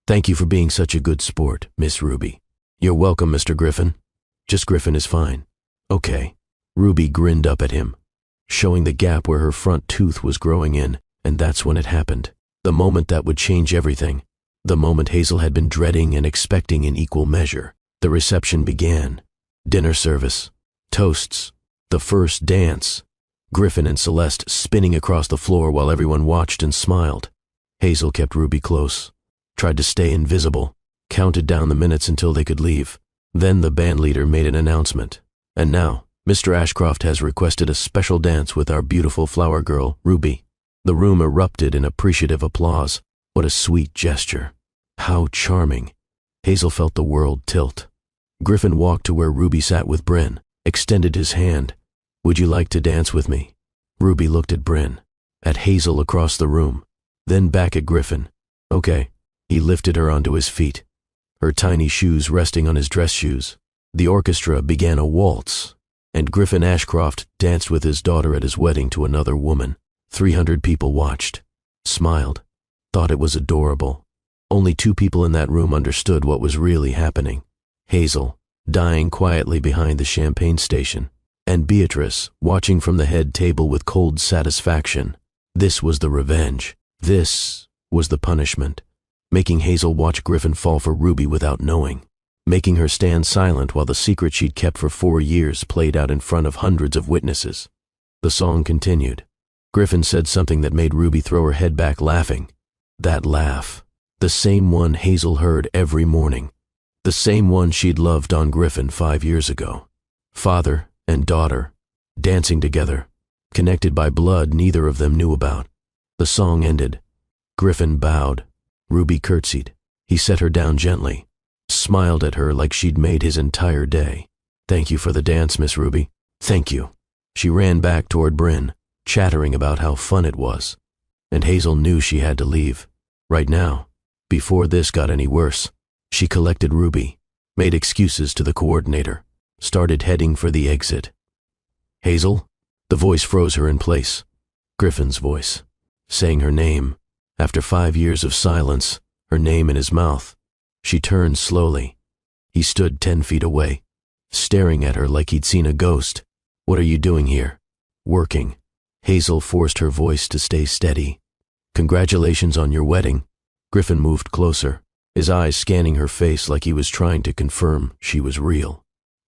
A: "Thank you for being such a good sport, Miss Ruby." "You're welcome, Mr. Griffin. Just Griffin is fine." "Okay." Ruby grinned up at him, showing the gap where her front tooth was growing in, and that's when it happened. The moment that would change everything. The moment Hazel had been dreading and expecting in equal measure. The reception began. Dinner service. Toasts. The first dance. Griffin and Celeste spinning across the floor while everyone watched and smiled. Hazel kept Ruby close, tried to stay invisible, counted down the minutes until they could leave. Then the bandleader made an announcement. "And now, Mr. Ashcroft has requested a special dance with our beautiful flower girl, Ruby." The room erupted in appreciative applause. What a sweet gesture. How charming. Hazel felt the world tilt. Griffin walked to where Ruby sat with Bryn, extended his hand. "Would you like to dance with me?" Ruby looked at Bryn, at Hazel across the room, then back at Griffin. "Okay." He lifted her onto his feet, her tiny shoes resting on his dress shoes. The orchestra began a waltz, and Griffin Ashcroft danced with his daughter at his wedding to another woman. 300 people watched, smiled, thought it was adorable. Only 2 people in that room understood what was really happening. Hazel, dying quietly behind the champagne station, and Beatrice, watching from the head table with cold satisfaction. This was the revenge. This was the punishment. Making Hazel watch Griffin fall for Ruby without knowing. Making her stand silent while the secret she'd kept for 4 years played out in front of hundreds of witnesses. The song continued. Griffin said something that made Ruby throw her head back laughing. That laugh. The same one Hazel heard every morning. The same one she'd loved on Griffin 5 years ago. Father and daughter, dancing together, connected by blood neither of them knew about. The song ended. Griffin bowed. Ruby curtsied. He set her down gently, smiled at her like she'd made his entire day. "Thank you for the dance, Miss Ruby. Thank you." She ran back toward Bryn, chattering about how fun it was. And Hazel knew she had to leave. Right now, before this got any worse. She collected Ruby, made excuses to the coordinator, started heading for the exit. "Hazel?" The voice froze her in place. Griffin's voice, saying her name. After 5 years of silence, her name in his mouth. She turned slowly. He stood 10 feet away, staring at her like he'd seen a ghost. "What are you doing here?" "Working." Hazel forced her voice to stay steady. "Congratulations on your wedding." Griffin moved closer, his eyes scanning her face like he was trying to confirm she was real.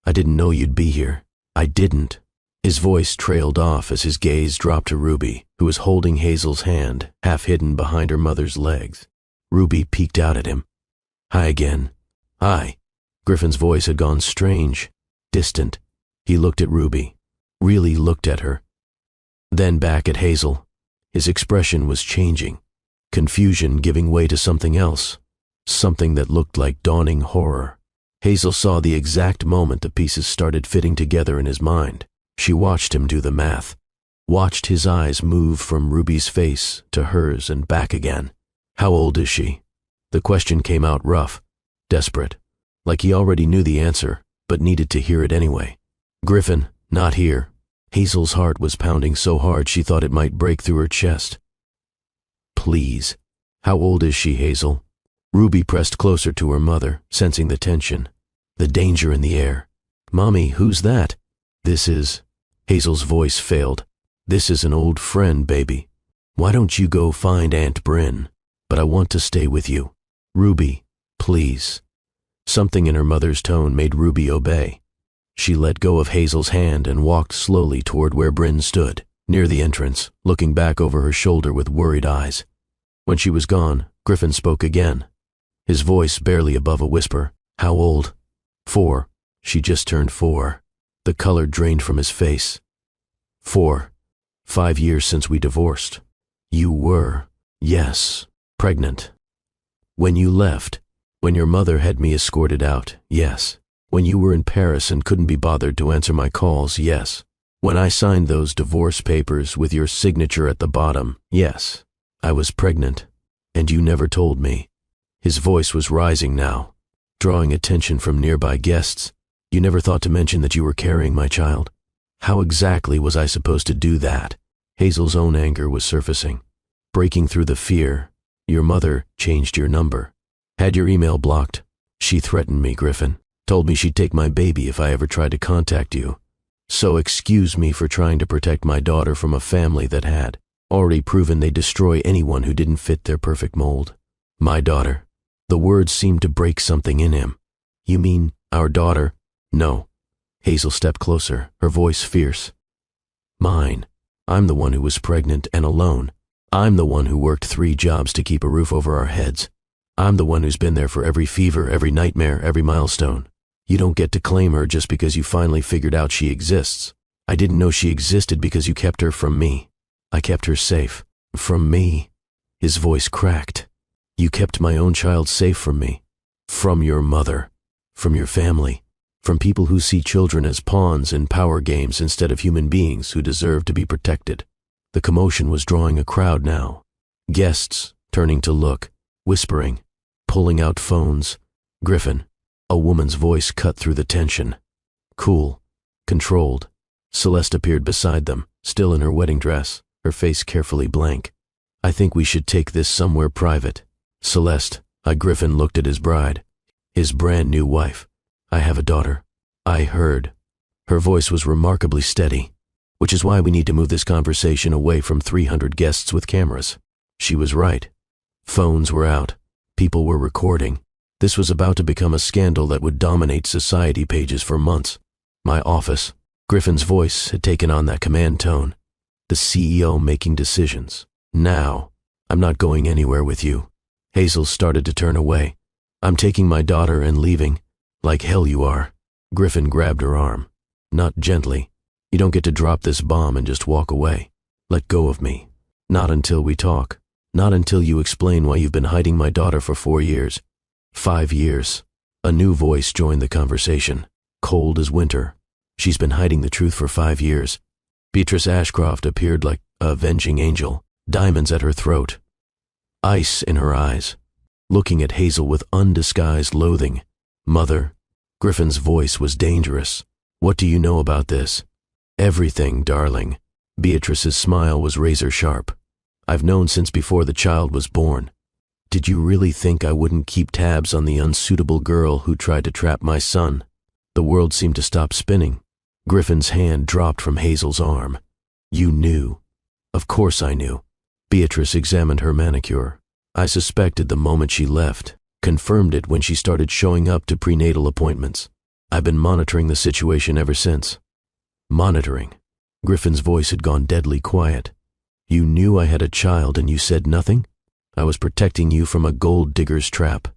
A: "I didn't know you'd be here. I didn't." His voice trailed off as his gaze dropped to Ruby, who was holding Hazel's hand, half hidden behind her mother's legs. Ruby peeked out at him. Hi again. Hi. Griffin's voice had gone strange, distant. He looked at Ruby, really looked at her. Then back at Hazel. His expression was changing, confusion giving way to something else, something that looked like dawning horror. Hazel saw the exact moment the pieces started fitting together in his mind. She watched him do the math, watched his eyes move from Ruby's face to hers and back again. How old is she? The question came out rough, desperate, like he already knew the answer, but needed to hear it anyway. Griffin, not here. Hazel's heart was pounding so hard she thought it might break through her chest. Please. How old is she, Hazel? Ruby pressed closer to her mother, sensing the tension, the danger in the air. Mommy, who's that? This is... Hazel's voice failed. This is an old friend, baby. Why don't you go find Aunt Bryn? But I want to stay with you. Ruby, please. Something in her mother's tone made Ruby obey. She let go of Hazel's hand and walked slowly toward where Bryn stood, near the entrance, looking back over her shoulder with worried eyes. When she was gone, Griffin spoke again, his voice barely above a whisper. How old? 4. She just turned 4. The color drained from his face. 4. 5 years since we divorced. You were, yes, pregnant. When you left, when your mother had me escorted out, yes. When you were in Paris and couldn't be bothered to answer my calls, yes. When I signed those divorce papers with your signature at the bottom, yes. I was pregnant, and you never told me. His voice was rising now, drawing attention from nearby guests. You never thought to mention that you were carrying my child. How exactly was I supposed to do that? Hazel's own anger was surfacing, breaking through the fear. Your mother changed your number, had your email blocked. She threatened me, Griffin. Told me she'd take my baby if I ever tried to contact you. So excuse me for trying to protect my daughter from a family that had already proven they'd destroy anyone who didn't fit their perfect mold. My daughter. The words seemed to break something in him. You mean our daughter? No. Hazel stepped closer, her voice fierce. Mine. I'm the one who was pregnant and alone. I'm the one who worked 3 jobs to keep a roof over our heads. I'm the one who's been there for every fever, every nightmare, every milestone. You don't get to claim her just because you finally figured out she exists. I didn't know she existed because you kept her from me. I kept her safe. From me. His voice cracked. You kept my own child safe from me. From your mother. From your family. From people who see children as pawns in power games instead of human beings who deserve to be protected. The commotion was drawing a crowd now. Guests turning to look, whispering, pulling out phones. Griffin. A woman's voice cut through the tension. Cool. Controlled. Celeste appeared beside them, still in her wedding dress, her face carefully blank. I think we should take this somewhere private. Celeste, Griffin looked at his bride, his brand new wife. I have a daughter. I heard. Her voice was remarkably steady, which is why we need to move this conversation away from 300 guests with cameras. She was right. Phones were out. People were recording. This was about to become a scandal that would dominate society pages for months. My office. Griffin's voice had taken on that command tone. The CEO making decisions. Now. I'm not going anywhere with you. Hazel started to turn away. I'm taking my daughter and leaving. Like hell you are. Griffin grabbed her arm. Not gently. You don't get to drop this bomb and just walk away. Let go of me. Not until we talk. Not until you explain why you've been hiding my daughter for 4 years. 5 years. A new voice joined the conversation, cold as winter. She's been hiding the truth for 5 years. Beatrice Ashcroft appeared like a avenging angel, diamonds at her throat, ice in her eyes, looking at Hazel with undisguised loathing. Mother. Griffin's voice was dangerous. What do you know about this? Everything, darling. Beatrice's smile was razor sharp. I've known since before the child was born. Did you really think I wouldn't keep tabs on the unsuitable girl who tried to trap my son? The world seemed to stop spinning. Griffin's hand dropped from Hazel's arm. You knew. Of course I knew. Beatrice examined her manicure. I suspected the moment she left, confirmed it when she started showing up to prenatal appointments. I've been monitoring the situation ever since. Monitoring. Griffin's voice had gone deadly quiet. You knew I had a child and you said nothing? I was protecting you from a gold digger's trap.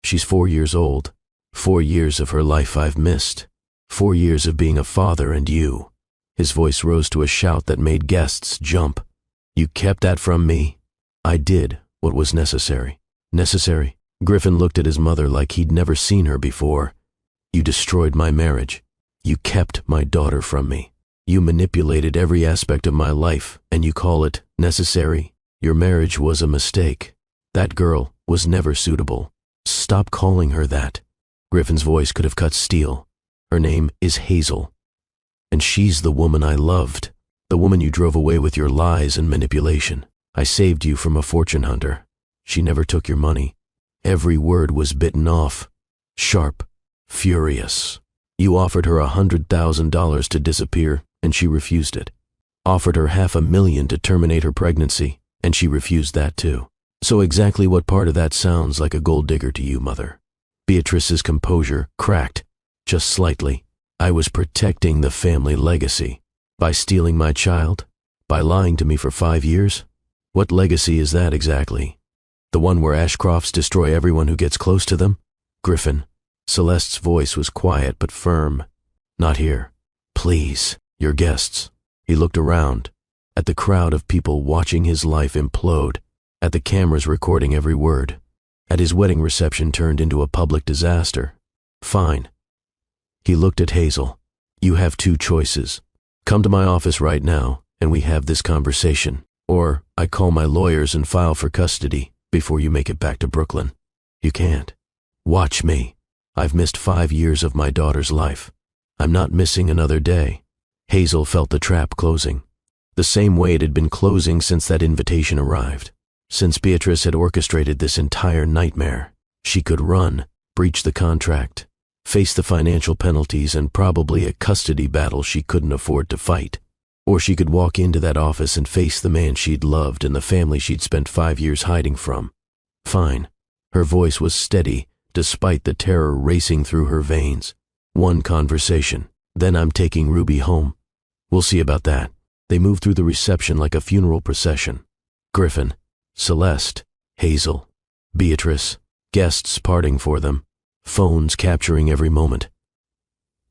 A: She's 4 years old. 4 years of her life I've missed. 4 years of being a father and you." His voice rose to a shout that made guests jump. "You kept that from me?" "I did what was necessary." "Necessary?" Griffin looked at his mother like he'd never seen her before. "You destroyed my marriage. You kept my daughter from me. You manipulated every aspect of my life, and you call it necessary? Your marriage was a mistake. That girl was never suitable. Stop calling her that." Griffin's voice could have cut steel. "Her name is Hazel. And she's the woman I loved, the woman you drove away with your lies and manipulation. I saved you from a fortune hunter. She never took your money. Every word was bitten off. Sharp, furious. You offered her $100,000 to disappear, and she refused it. Offered her $500,000 to terminate her pregnancy, and she refused that too. So exactly what part of that sounds like a gold digger to you, Mother?" Beatrice's composure cracked, just slightly. "I was protecting the family legacy. By stealing my child? By lying to me for 5 years? What legacy is that exactly? The one where Ashcrofts destroy everyone who gets close to them?" "Griffin." Celeste's voice was quiet but firm. "Not here. Please, your guests." He looked around, at the crowd of people watching his life implode, at the cameras recording every word, at his wedding reception turned into a public disaster. "Fine." He looked at Hazel. "You have 2 choices. Come to my office right now, and we have this conversation. Or I call my lawyers and file for custody before you make it back to Brooklyn. You can't. Watch me. I've missed 5 years of my daughter's life. I'm not missing another day." Hazel felt the trap closing, the same way it had been closing since that invitation arrived. Since Beatrice had orchestrated this entire nightmare, she could run, breach the contract, face the financial penalties and probably a custody battle she couldn't afford to fight. Or she could walk into that office and face the man she'd loved and the family she'd spent 5 years hiding from. Fine. Her voice was steady, despite the terror racing through her veins. "One conversation. Then I'm taking Ruby home. We'll see about that." They moved through the reception like a funeral procession. Griffin, Celeste, Hazel, Beatrice, guests parting for them, phones capturing every moment.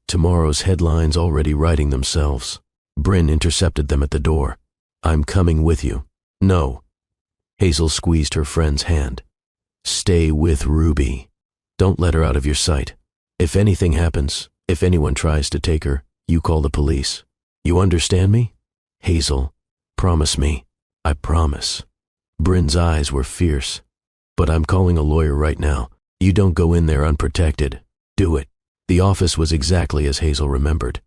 A: Tomorrow's headlines already writing themselves. Bryn intercepted them at the door. "I'm coming with you." "No." Hazel squeezed her friend's hand. "Stay with Ruby. Don't let her out of your sight. If anything happens, if anyone tries to take her, you call the police. You understand me?" "Hazel, promise me." "I promise." Bryn's eyes were fierce. "But I'm calling a lawyer right now. You don't go in there unprotected. Do it." The office was exactly as Hazel remembered.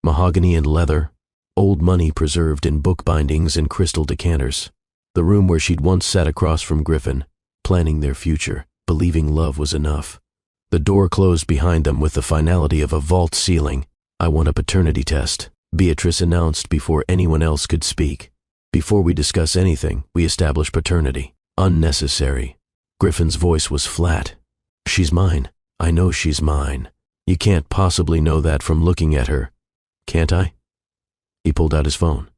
A: Mahogany and leather, old money preserved in book bindings and crystal decanters. The room where she'd once sat across from Griffin, planning their future, believing love was enough. The door closed behind them with the finality of a vault ceiling. "I want a paternity test," Beatrice announced before anyone else could speak. "Before we discuss anything, we establish paternity." "Unnecessary." Griffin's voice was flat. "She's mine. I know she's mine. You can't possibly know that from looking at her. Can't I?" He pulled out his phone,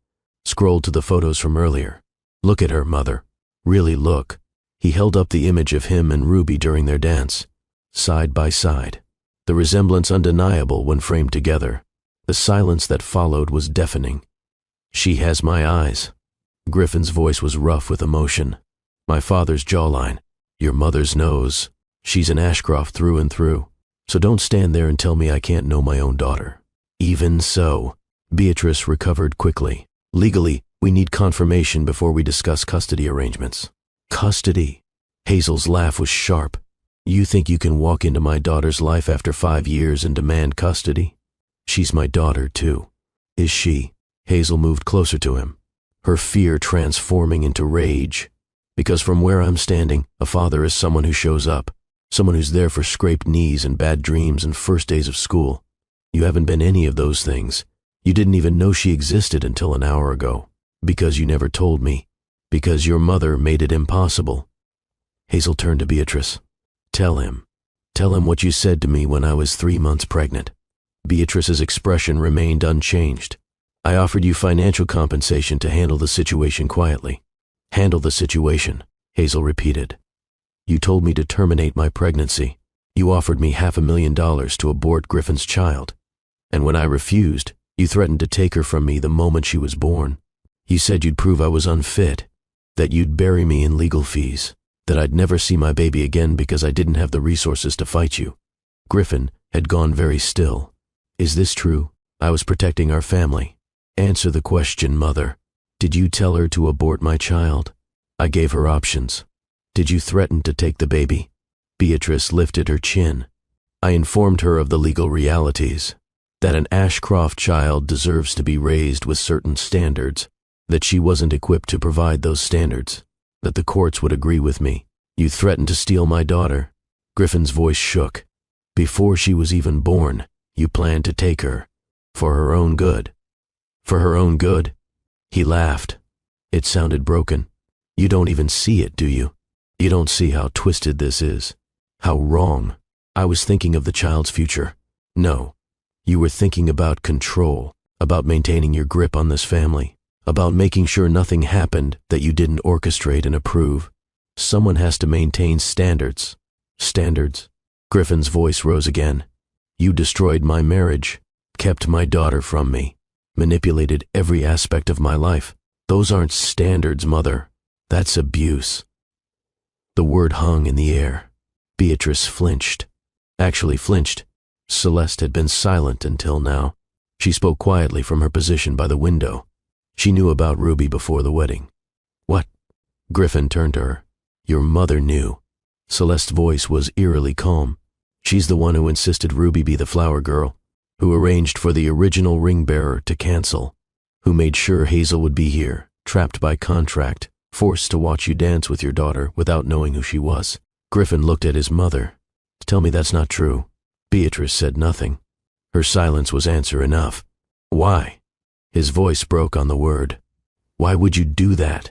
A: scrolled to the photos from earlier. "Look at her, Mother. Really look." He held up the image of him and Ruby during their dance, side by side. The resemblance undeniable when framed together. The silence that followed was deafening. "She has my eyes." Griffin's voice was rough with emotion. "My father's jawline. Your mother's nose. She's an Ashcroft through and through. So don't stand there and tell me I can't know my own daughter." "Even so." Beatrice recovered quickly. "Legally, we need confirmation before we discuss custody arrangements." "Custody?" Hazel's laugh was sharp. "You think you can walk into my daughter's life after 5 years and demand custody? She's my daughter, too." "Is she?" Hazel moved closer to him, her fear transforming into rage. "Because from where I'm standing, a father is someone who shows up, someone who's there for scraped knees and bad dreams and first days of school. You haven't been any of those things. You didn't even know she existed until an hour ago. Because you never told me. Because your mother made it impossible." Hazel turned to Beatrice. Tell him what you said to me when I was 3 months pregnant." Beatrice's expression remained unchanged. "I offered you financial compensation to handle the situation quietly." "Handle the situation." Hazel repeated. You told me to terminate my pregnancy. You offered me $500,000 to abort Griffin's child. And when I refused, you threatened to take her from me the moment she was born. You said you'd prove I was unfit, that you'd bury me in legal fees, that I'd never see my baby again because I didn't have the resources to fight you. Griffin had gone very still. Is this true? I was protecting our family. Answer the question, Mother. Did you tell her to abort my child? I gave her options. Did you threaten to take the baby? Beatrice lifted her chin. I informed her of the legal realities, that an Ashcroft child deserves to be raised with certain standards, that she wasn't equipped to provide those standards, that the courts would agree with me. You threatened to steal my daughter. Griffin's voice shook. Before she was even born, you planned to take her. For her own good. For her own good? He laughed. It sounded broken. You don't even see it, do you? You don't see how twisted this is. How wrong. I was thinking of the child's future. No. You were thinking about control, about maintaining your grip on this family, about making sure nothing happened that you didn't orchestrate and approve. Someone has to maintain standards. Standards? Griffin's voice rose again. You destroyed my marriage, kept my daughter from me, manipulated every aspect of my life. Those aren't standards, Mother. That's abuse. The word hung in the air. Beatrice flinched. Actually flinched. Celeste had been silent until now. She spoke quietly from her position by the window. She knew about Ruby before the wedding. What? Griffin turned to her. Your mother knew. Celeste's voice was eerily calm. She's the one who insisted Ruby be the flower girl, who arranged for the original ring bearer to cancel, who made sure Hazel would be here, trapped by contract, forced to watch you dance with your daughter without knowing who she was. Griffin looked at his mother. Tell me that's not true. Beatrice said nothing. Her silence was answer enough. Why? His voice broke on the word. Why would you do that?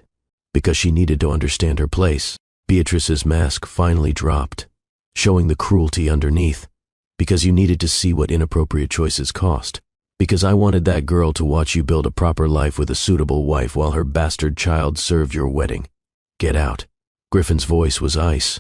A: Because she needed to understand her place. Beatrice's mask finally dropped, showing the cruelty underneath. Because you needed to see what inappropriate choices cost. Because I wanted that girl to watch you build a proper life with a suitable wife while her bastard child served your wedding. Get out. Griffin's voice was ice.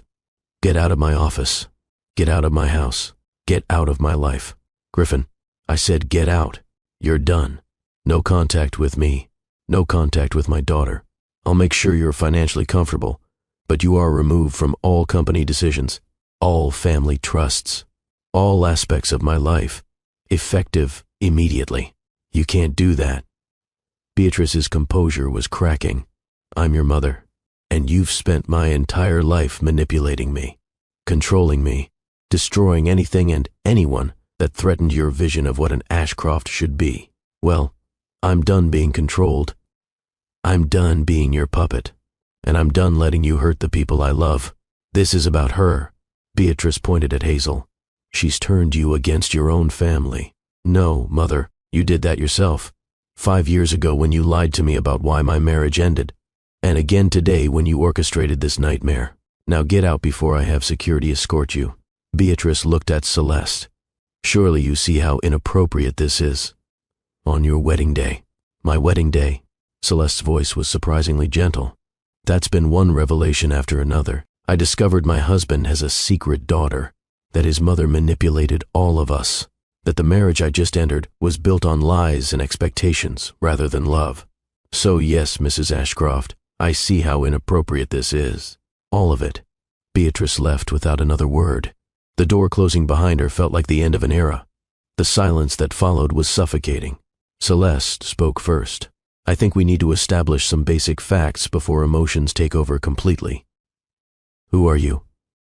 A: Get out of my office. Get out of my house. Get out of my life. Griffin, I said get out. You're done. No contact with me. No contact with my daughter. I'll make sure you're financially comfortable, but you are removed from all company decisions, all family trusts, all aspects of my life, effective immediately. You can't do that. Beatrice's composure was cracking. I'm your mother, and you've spent my entire life manipulating me, controlling me, destroying anything and anyone that threatened your vision of what an Ashcroft should be. Well, I'm done being controlled. I'm done being your puppet, and I'm done letting you hurt the people I love. This is about her. Beatrice pointed at Hazel. She's turned you against your own family. No, Mother, you did that yourself. 5 years ago when you lied to me about why my marriage ended, and again today when you orchestrated this nightmare. Now get out before I have security escort you. Beatrice looked at Celeste. Surely you see how inappropriate this is. On your wedding day. My wedding day. Celeste's voice was surprisingly gentle. That's been one revelation after another. I discovered my husband has a secret daughter, that his mother manipulated all of us, that the marriage I just entered was built on lies and expectations rather than love. So yes, Mrs. Ashcroft, I see how inappropriate this is. All of it. Beatrice left without another word. The door closing behind her felt like the end of an era. The silence that followed was suffocating. Celeste spoke first. I think we need to establish some basic facts before emotions take over completely. Who are you?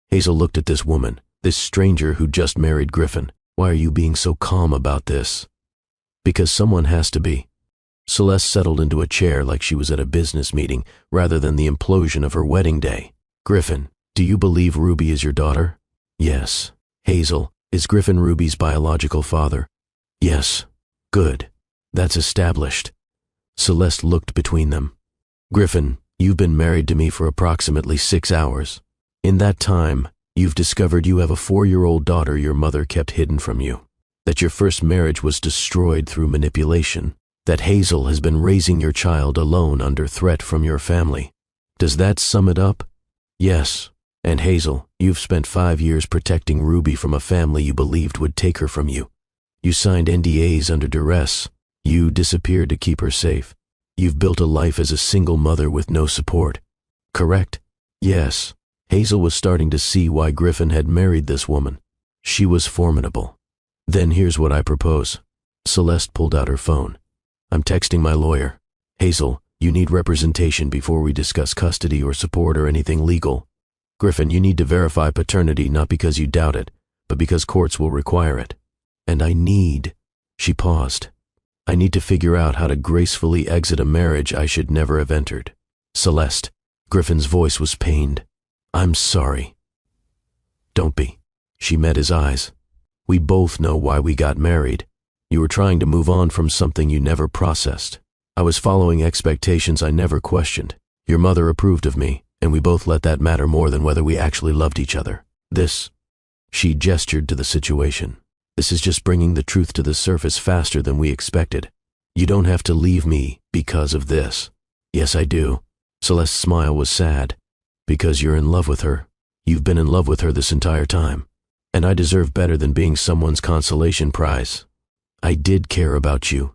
A: Hazel looked at this woman, this stranger who just married Griffin. Why are you being so calm about this? Because someone has to be. Celeste settled into a chair like she was at a business meeting rather than the implosion of her wedding day. Griffin, do you believe Ruby is your daughter? Yes. Hazel, is Griffin Ruby's biological father? Yes. Good. That's established. Celeste looked between them. Griffin, you've been married to me for approximately 6 hours. In that time, you've discovered you have a 4-year-old daughter your mother kept hidden from you, that your first marriage was destroyed through manipulation, that Hazel has been raising your child alone under threat from your family. Does that sum it up? Yes. And Hazel, you've spent 5 years protecting Ruby from a family you believed would take her from you. You signed NDAs under duress. You disappeared to keep her safe. You've built a life as a single mother with no support. Correct? Yes. Hazel was starting to see why Griffin had married this woman. She was formidable. Then here's what I propose. Celeste pulled out her phone. I'm texting my lawyer. Hazel, you need representation before we discuss custody or support or anything legal. Griffin, you need to verify paternity not because you doubt it, but because courts will require it. And she paused. I need to figure out how to gracefully exit a marriage I should never have entered. Celeste, Griffin's voice was pained. I'm sorry. Don't be. She met his eyes. We both know why we got married. You were trying to move on from something you never processed. I was following expectations I never questioned. Your mother approved of me, and we both let that matter more than whether we actually loved each other. She gestured to the situation. This is just bringing the truth to the surface faster than we expected. You don't have to leave me because of this. Yes, I do. Celeste's smile was sad. Because you're in love with her. You've been in love with her this entire time. And I deserve better than being someone's consolation prize. I did care about you.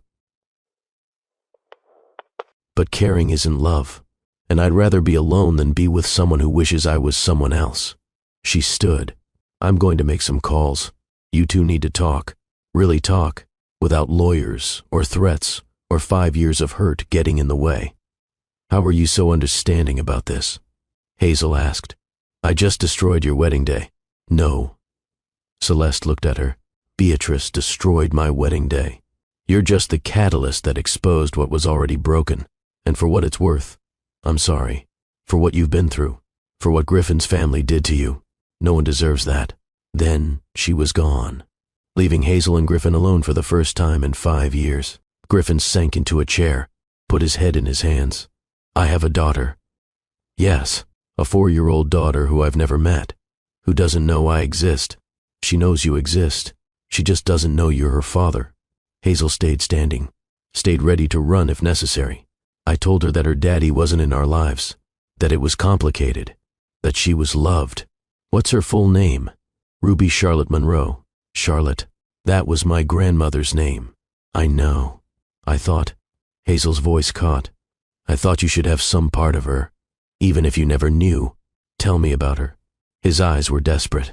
A: But caring isn't love. And I'd rather be alone than be with someone who wishes I was someone else. She stood. I'm going to make some calls. You two need to talk. Really talk. Without lawyers or threats or 5 years of hurt getting in the way. How are you so understanding about this? Hazel asked. I just destroyed your wedding day. No. Celeste looked at her. Beatrice destroyed my wedding day. You're just the catalyst that exposed what was already broken. And for what it's worth, I'm sorry. For what you've been through. For what Griffin's family did to you. No one deserves that. Then she was gone, leaving Hazel and Griffin alone for the first time in 5 years. Griffin sank into a chair, put his head in his hands. I have a daughter. Yes, a 4-year-old daughter who I've never met, who doesn't know I exist. She knows you exist. She just doesn't know you're her father. Hazel stayed standing, stayed ready to run if necessary. I told her that her daddy wasn't in our lives, that it was complicated, that she was loved. What's her full name? Ruby Charlotte Monroe. Charlotte. That was my grandmother's name. I know. I thought. Hazel's voice caught. I thought you should have some part of her, even if you never knew. Tell me about her. His eyes were desperate.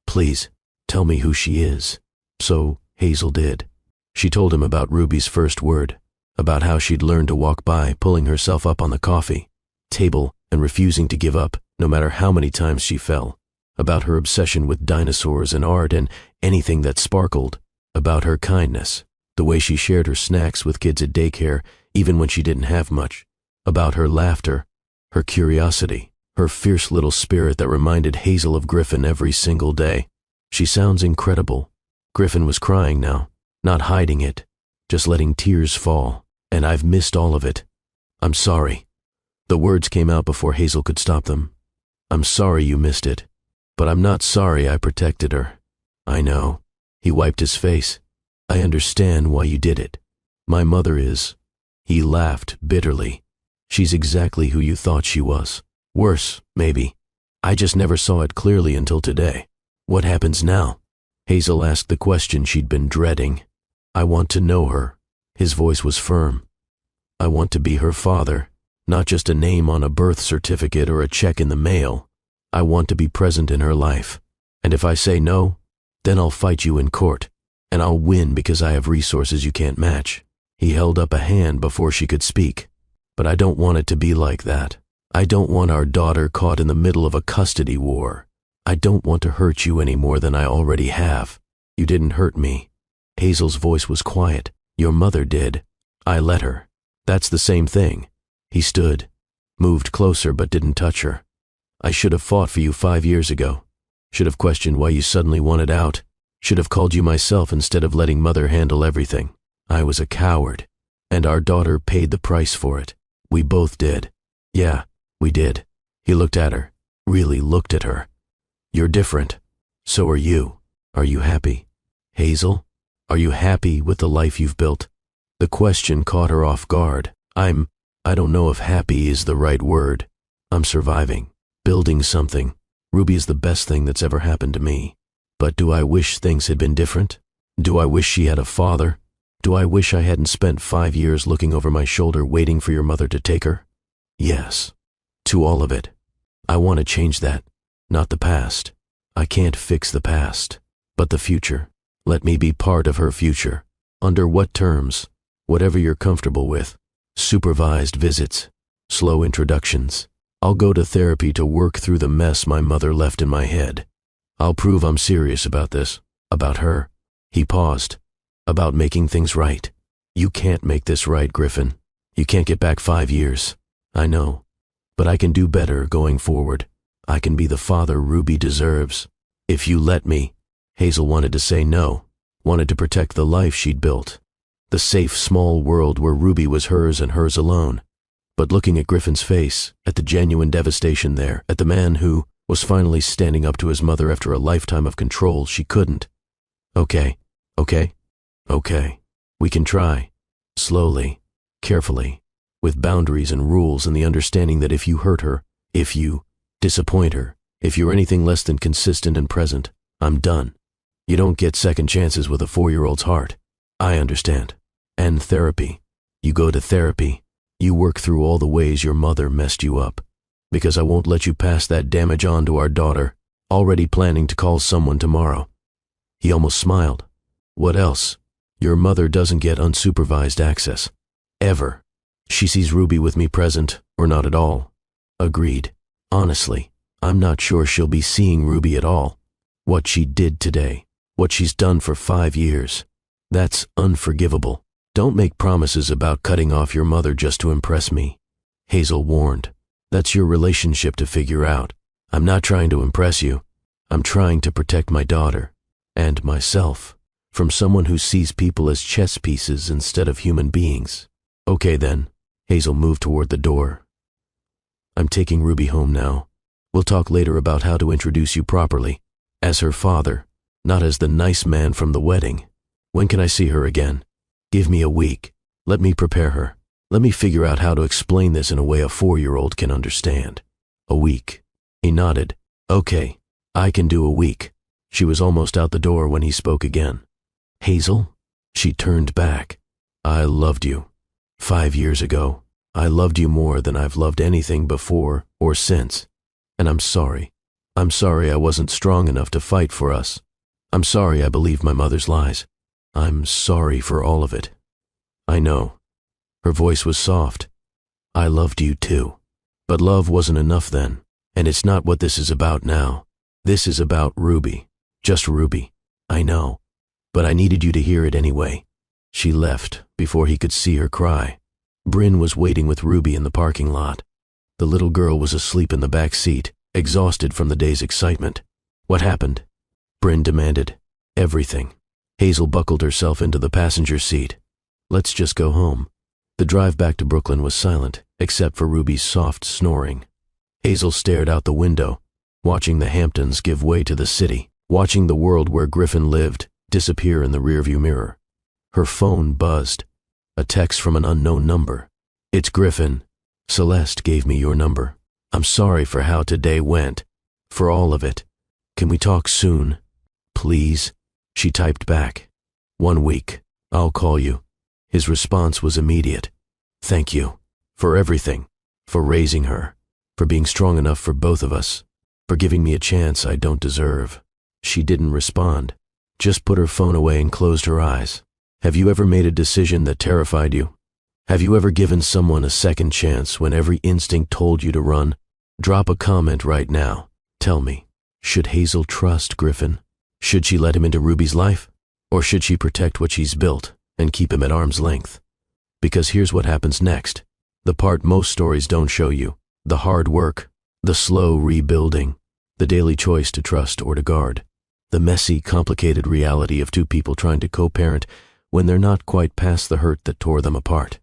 A: Please, tell me who she is. So Hazel did. She told him about Ruby's first word, about how she'd learned to walk by, pulling herself up on the coffee table and refusing to give up, no matter how many times she fell. About her obsession with dinosaurs and art and anything that sparkled. About her kindness, the way she shared her snacks with kids at daycare, even when she didn't have much. About her laughter, her curiosity, her fierce little spirit that reminded Hazel of Griffin every single day. She sounds incredible. Griffin was crying now, not hiding it, just letting tears fall, and I've missed all of it. I'm sorry. The words came out before Hazel could stop them. I'm sorry you missed it. But I'm not sorry I protected her. I know. He wiped his face. I understand why you did it. My mother is. He laughed bitterly. She's exactly who you thought she was. Worse, maybe. I just never saw it clearly until today. What happens now? Hazel asked the question she'd been dreading. I want to know her. His voice was firm. I want to be her father, not just a name on a birth certificate or a check in the mail. I want to be present in her life. And if I say no, then I'll fight you in court, and I'll win because I have resources you can't match. He held up a hand before she could speak. But I don't want it to be like that. I don't want our daughter caught in the middle of a custody war. I don't want to hurt you any more than I already have. You didn't hurt me. Hazel's voice was quiet. Your mother did. I let her. That's the same thing. He stood, moved closer but didn't touch her. I should have fought for you 5 years ago. Should have questioned why you suddenly wanted out. Should have called you myself instead of letting Mother handle everything. I was a coward, and our daughter paid the price for it. We both did. Yeah, we did. He looked at her, really looked at her. You're different. So are you. Are you happy? Hazel, are you happy with the life you've built? The question caught her off guard. I don't know if happy is the right word. I'm surviving. building something. Ruby is the best thing that's ever happened to me. But do I wish things had been different? Do I wish she had a father? Do I wish I hadn't spent 5 years looking over my shoulder waiting for your mother to take her? Yes. To all of it. I want to change that. Not the past. I can't fix the past. But the future. Let me be part of her future. Under what terms? Whatever you're comfortable with. Supervised visits. Slow introductions. I'll go to therapy to work through the mess my mother left in my head. I'll prove I'm serious about this. About her. He paused. About making things right. You can't make this right, Griffin. You can't get back 5 years. I know. But I can do better going forward. I can be the father Ruby deserves. If you let me. Hazel wanted to say no. Wanted to protect the life she'd built. The safe, small world where Ruby was hers and hers alone. But looking at Griffin's face, at the genuine devastation there, at the man who was finally standing up to his mother after a lifetime of control, she couldn't. Okay. We can try. Slowly. Carefully. With boundaries and rules and the understanding that if you hurt her, if you disappoint her, if you're anything less than consistent and present, I'm done. You don't get second chances with a 4-year-old's heart. I understand. And therapy. You go to therapy. You work through all the ways your mother messed you up. Because I won't let you pass that damage on to our daughter, already planning to call someone tomorrow. He almost smiled. What else? Your mother doesn't get unsupervised access. Ever. She sees Ruby with me present, or not at all. Agreed. Honestly, I'm not sure she'll be seeing Ruby at all. What she did today, what she's done for 5 years, that's unforgivable. Don't make promises about cutting off your mother just to impress me. Hazel warned. That's your relationship to figure out. I'm not trying to impress you. I'm trying to protect my daughter, and myself, from someone who sees people as chess pieces instead of human beings. Okay then. Hazel moved toward the door. I'm taking Ruby home now. We'll talk later about how to introduce you properly. As her father, not as the nice man from the wedding. When can I see her again? Give me a week. Let me prepare her. Let me figure out how to explain this in a way a 4-year-old can understand. A week. He nodded. Okay, I can do a week. She was almost out the door when he spoke again. Hazel? She turned back. I loved you. 5 years ago. I loved you more than I've loved anything before or since. And I'm sorry. I'm sorry I wasn't strong enough to fight for us. I'm sorry I believed my mother's lies. I'm sorry for all of it. I know. Her voice was soft. I loved you too. But love wasn't enough then, and it's not what this is about now. This is about Ruby. Just Ruby. I know. But I needed you to hear it anyway. She left before he could see her cry. Bryn was waiting with Ruby in the parking lot. The little girl was asleep in the back seat, exhausted from the day's excitement. What happened? Bryn demanded. Everything. Hazel buckled herself into the passenger seat. Let's just go home. The drive back to Brooklyn was silent, except for Ruby's soft snoring. Hazel stared out the window, watching the Hamptons give way to the city, watching the world where Griffin lived disappear in the rearview mirror. Her phone buzzed. A text from an unknown number. It's Griffin. Celeste gave me your number. I'm sorry for how today went. For all of it. Can we talk soon? Please? She typed back. 1 week. I'll call you. His response was immediate. Thank you. For everything. For raising her. For being strong enough for both of us. For giving me a chance I don't deserve. She didn't respond. Just put her phone away and closed her eyes. Have you ever made a decision that terrified you? Have you ever given someone a second chance when every instinct told you to run? Drop a comment right now. Tell me, should Hazel trust Griffin? Should she let him into Ruby's life? Or should she protect what she's built and keep him at arm's length? Because here's what happens next. The part most stories don't show you. The hard work. The slow rebuilding. The daily choice to trust or to guard. The messy, complicated reality of two people trying to co-parent when they're not quite past the hurt that tore them apart.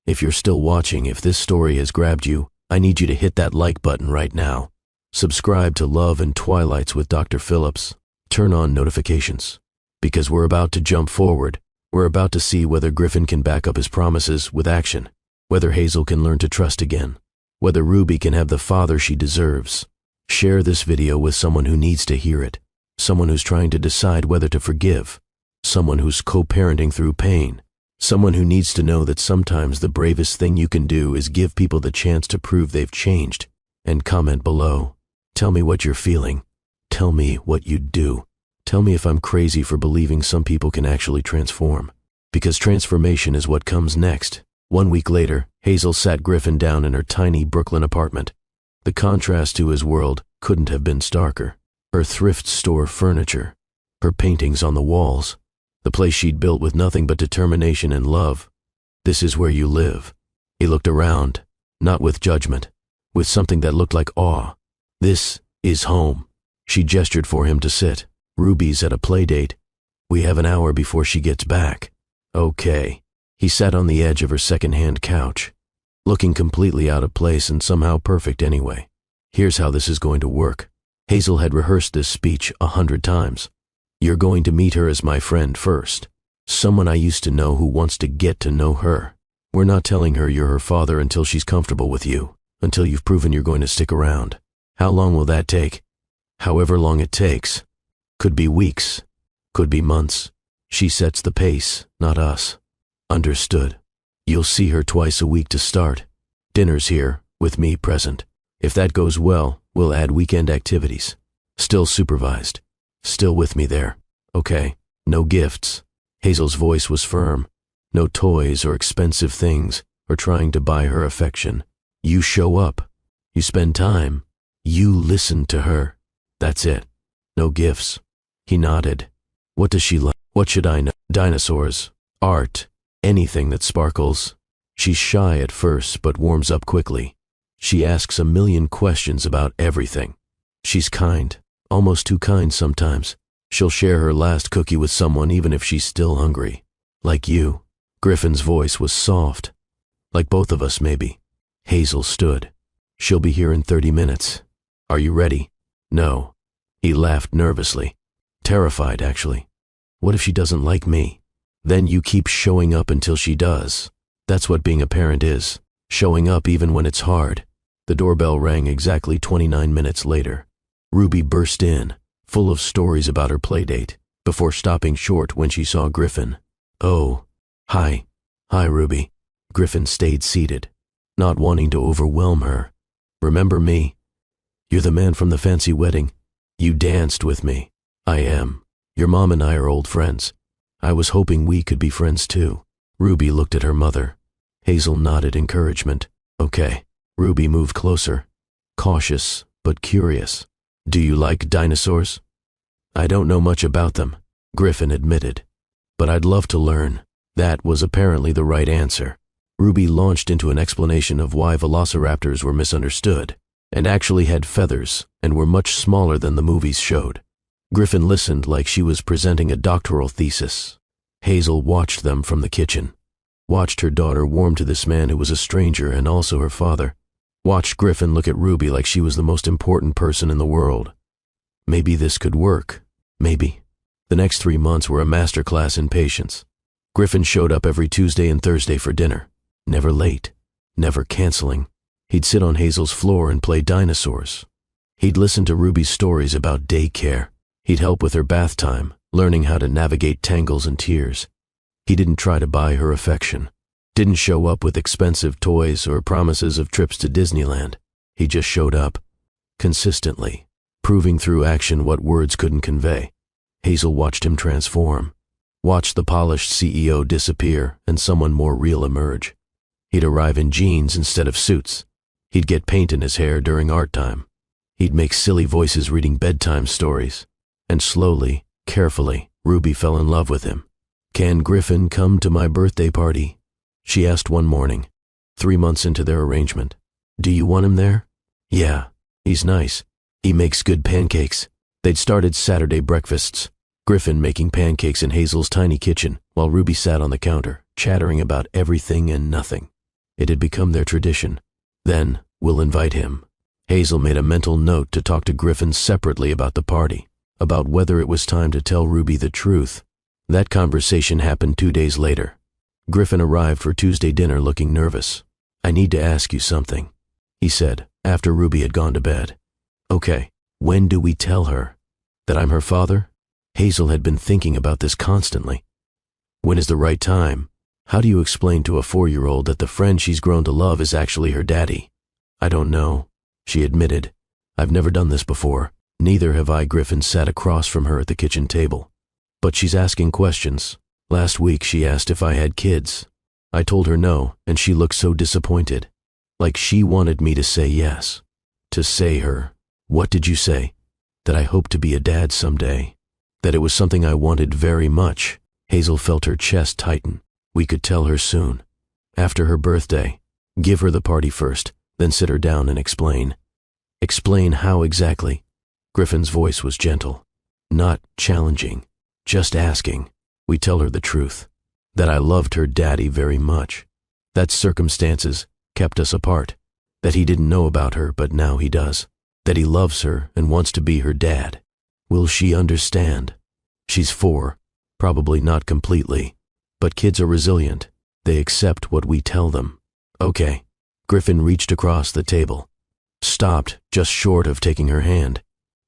A: If you're still watching, if this story has grabbed you, I need you to hit that like button right now. Subscribe to Love and Twilights with Dr. Phillips. Turn on notifications. Because we're about to jump forward. We're about to see whether Griffin can back up his promises with action. Whether Hazel can learn to trust again. Whether Ruby can have the father she deserves. Share this video with someone who needs to hear it, someone who's trying to decide whether to forgive, someone who's co-parenting through pain, someone who needs to know that sometimes the bravest thing you can do is give people the chance to prove they've changed. And comment below. Tell me what you're feeling. Tell me what you'd do. Tell me if I'm crazy for believing some people can actually transform. Because transformation is what comes next. 1 week later, Hazel sat Griffin down in her tiny Brooklyn apartment. The contrast to his world couldn't have been starker. Her thrift store furniture, her paintings on the walls, the place she'd built with nothing but determination and love. This is where you live. He looked around, not with judgment, with something that looked like awe. This is home. She gestured for him to sit. Ruby's at a play date. We have an hour before she gets back. Okay. He sat on the edge of her second-hand couch, looking completely out of place and somehow perfect anyway. Here's how this is going to work. Hazel had rehearsed this speech 100 times. You're going to meet her as my friend first. Someone I used to know who wants to get to know her. We're not telling her you're her father until she's comfortable with you, until you've proven you're going to stick around. How long will that take? However long it takes. Could be weeks. Could be months. She sets the pace, not us. Understood. You'll see her twice a week to start. Dinner's here, with me present. If that goes well, we'll add weekend activities. Still supervised. Still with me there. Okay. No gifts. Hazel's voice was firm. No toys or expensive things, or trying to buy her affection. You show up. You spend time. You listen to her. That's it. No gifts. He nodded. What does she like? What should I know? Dinosaurs. Art. Anything that sparkles. She's shy at first, but warms up quickly. She asks a million questions about everything. She's kind. Almost too kind sometimes. She'll share her last cookie with someone even if she's still hungry. Like you. Griffin's voice was soft. Like both of us, maybe. Hazel stood. She'll be here in 30 minutes. Are you ready? No. He laughed nervously. Terrified, actually. What if she doesn't like me? Then you keep showing up until she does. That's what being a parent is. Showing up even when it's hard. The doorbell rang exactly 29 minutes later. Ruby burst in, full of stories about her playdate, before stopping short when she saw Griffin. Oh, hi. Hi, Ruby. Griffin stayed seated, not wanting to overwhelm her. Remember me? You're the man from the fancy wedding. You danced with me. I am. Your mom and I are old friends. I was hoping we could be friends too. Ruby looked at her mother. Hazel nodded encouragement. Okay. Ruby moved closer, cautious but curious. Do you like dinosaurs? I don't know much about them, Griffin admitted. But I'd love to learn. That was apparently the right answer. Ruby launched into an explanation of why velociraptors were misunderstood, and actually had feathers and were much smaller than the movies showed. Griffin listened like she was presenting a doctoral thesis. Hazel watched them from the kitchen. Watched her daughter warm to this man who was a stranger and also her father. Watched Griffin look at Ruby like she was the most important person in the world. Maybe this could work. Maybe. The next 3 months were a masterclass in patience. Griffin showed up every Tuesday and Thursday for dinner. Never late. Never canceling. He'd sit on Hazel's floor and play dinosaurs. He'd listen to Ruby's stories about daycare. He'd help with her bath time, learning how to navigate tangles and tears. He didn't try to buy her affection. Didn't show up with expensive toys or promises of trips to Disneyland. He just showed up. Consistently. Proving through action what words couldn't convey. Hazel watched him transform. Watched the polished CEO disappear and someone more real emerge. He'd arrive in jeans instead of suits. He'd get paint in his hair during art time. He'd make silly voices reading bedtime stories. And slowly, carefully, Ruby fell in love with him. Can Griffin come to my birthday party? She asked one morning, 3 months into their arrangement. Do you want him there? Yeah, he's nice. He makes good pancakes. They'd started Saturday breakfasts. Griffin making pancakes in Hazel's tiny kitchen, while Ruby sat on the counter, chattering about everything and nothing. It had become their tradition. Then, we'll invite him. Hazel made a mental note to talk to Griffin separately about the party, about whether it was time to tell Ruby the truth. That conversation happened 2 days later. Griffin arrived for Tuesday dinner looking nervous. I need to ask you something, he said, after Ruby had gone to bed. Okay, when do we tell her? That I'm her father? Hazel had been thinking about this constantly. When is the right time? How do you explain to a 4-year-old that the friend she's grown to love is actually her daddy? I don't know, she admitted. I've never done this before. Neither have I. Griffin sat across from her at the kitchen table. But she's asking questions. Last week she asked if I had kids. I told her no, and she looked so disappointed. Like she wanted me to say yes. To say her. What did you say? That I hoped to be a dad someday. That it was something I wanted very much. Hazel felt her chest tighten. We could tell her soon. After her birthday. Give her the party first, then sit her down and explain. Explain how exactly? Griffin's voice was gentle. Not challenging. Just asking. We tell her the truth. That I loved her daddy very much. That circumstances kept us apart. That he didn't know about her, but now he does. That he loves her and wants to be her dad. Will she understand? She's 4. Probably not completely. But kids are resilient. They accept what we tell them. Okay. Griffin reached across the table. Stopped just short of taking her hand.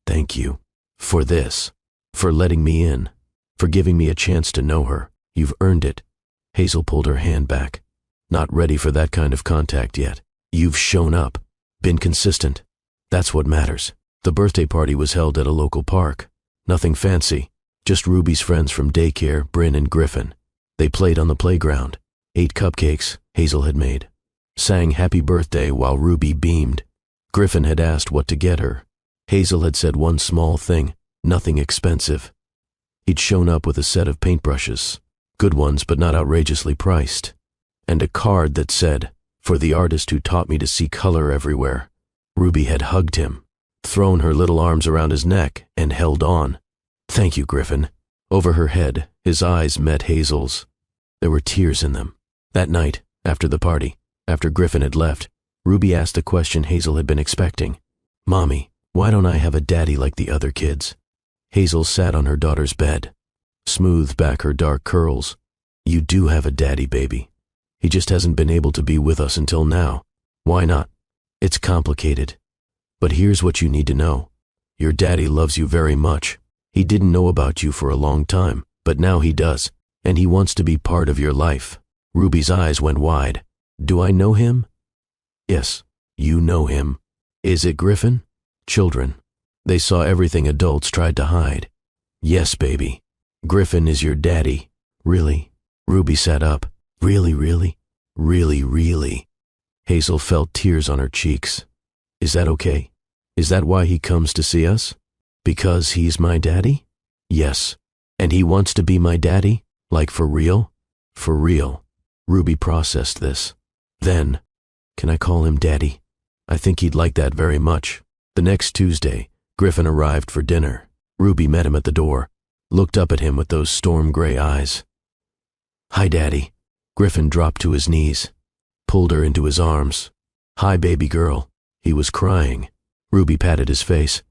A: Thank you. For this. For letting me in. For giving me a chance to know her. You've earned it. Hazel pulled her hand back. Not ready for that kind of contact yet. You've shown up. Been consistent. That's what matters. The birthday party was held at a local park. Nothing fancy. Just Ruby's friends from daycare, Bryn and Griffin. They played on the playground. Ate cupcakes Hazel had made. Sang happy birthday while Ruby beamed. Griffin had asked what to get her. Hazel had said one small thing. Nothing expensive. He'd shown up with a set of paintbrushes. Good ones, but not outrageously priced. And a card that said, "For the artist who taught me to see color everywhere." Ruby had hugged him, thrown her little arms around his neck, and held on. Thank you, Griffin. Over her head, his eyes met Hazel's. There were tears in them. That night, after the party, after Griffin had left, Ruby asked the question Hazel had been expecting. Mommy, why don't I have a daddy like the other kids? Hazel sat on her daughter's bed, smoothed back her dark curls. You do have a daddy, baby. He just hasn't been able to be with us until now. Why not? It's complicated. But here's what you need to know. Your daddy loves you very much. He didn't know about you for a long time, but now he does, and he wants to be part of your life. Ruby's eyes went wide. Do I know him? Yes, you know him. Is it Griffin? Children. They saw everything adults tried to hide. Yes, baby. Griffin is your daddy. Really? Ruby sat up. Really, really? Really, really? Hazel felt tears on her cheeks. Is that okay? Is that why he comes to see us? Because he's my daddy? Yes. And he wants to be my daddy? Like for real? For real. Ruby processed this. Then, can I call him Daddy? I think he'd like that very much. The next Tuesday, Griffin arrived for dinner. Ruby met him at the door, looked up at him with those storm-gray eyes. Hi, Daddy. Griffin dropped to his knees, pulled her into his arms. Hi, baby girl. He was crying. Ruby patted his face.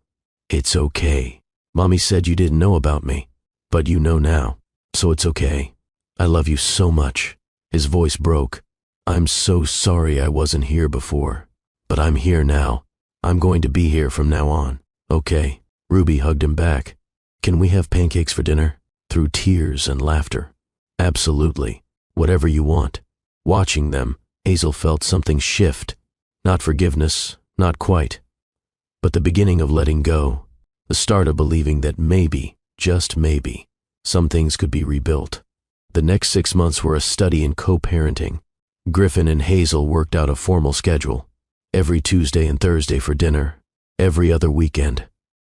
A: It's okay. Mommy said you didn't know about me, but you know now, so it's okay. I love you so much. His voice broke. I'm so sorry I wasn't here before, but I'm here now. I'm going to be here from now on. Okay. Ruby hugged him back. Can we have pancakes for dinner? Through tears and laughter. Absolutely. Whatever you want. Watching them, Hazel felt something shift. Not forgiveness, not quite. But the beginning of letting go. The start of believing that maybe, just maybe, some things could be rebuilt. The next 6 months were a study in co-parenting. Griffin and Hazel worked out a formal schedule. Every Tuesday and Thursday for dinner. Every other weekend.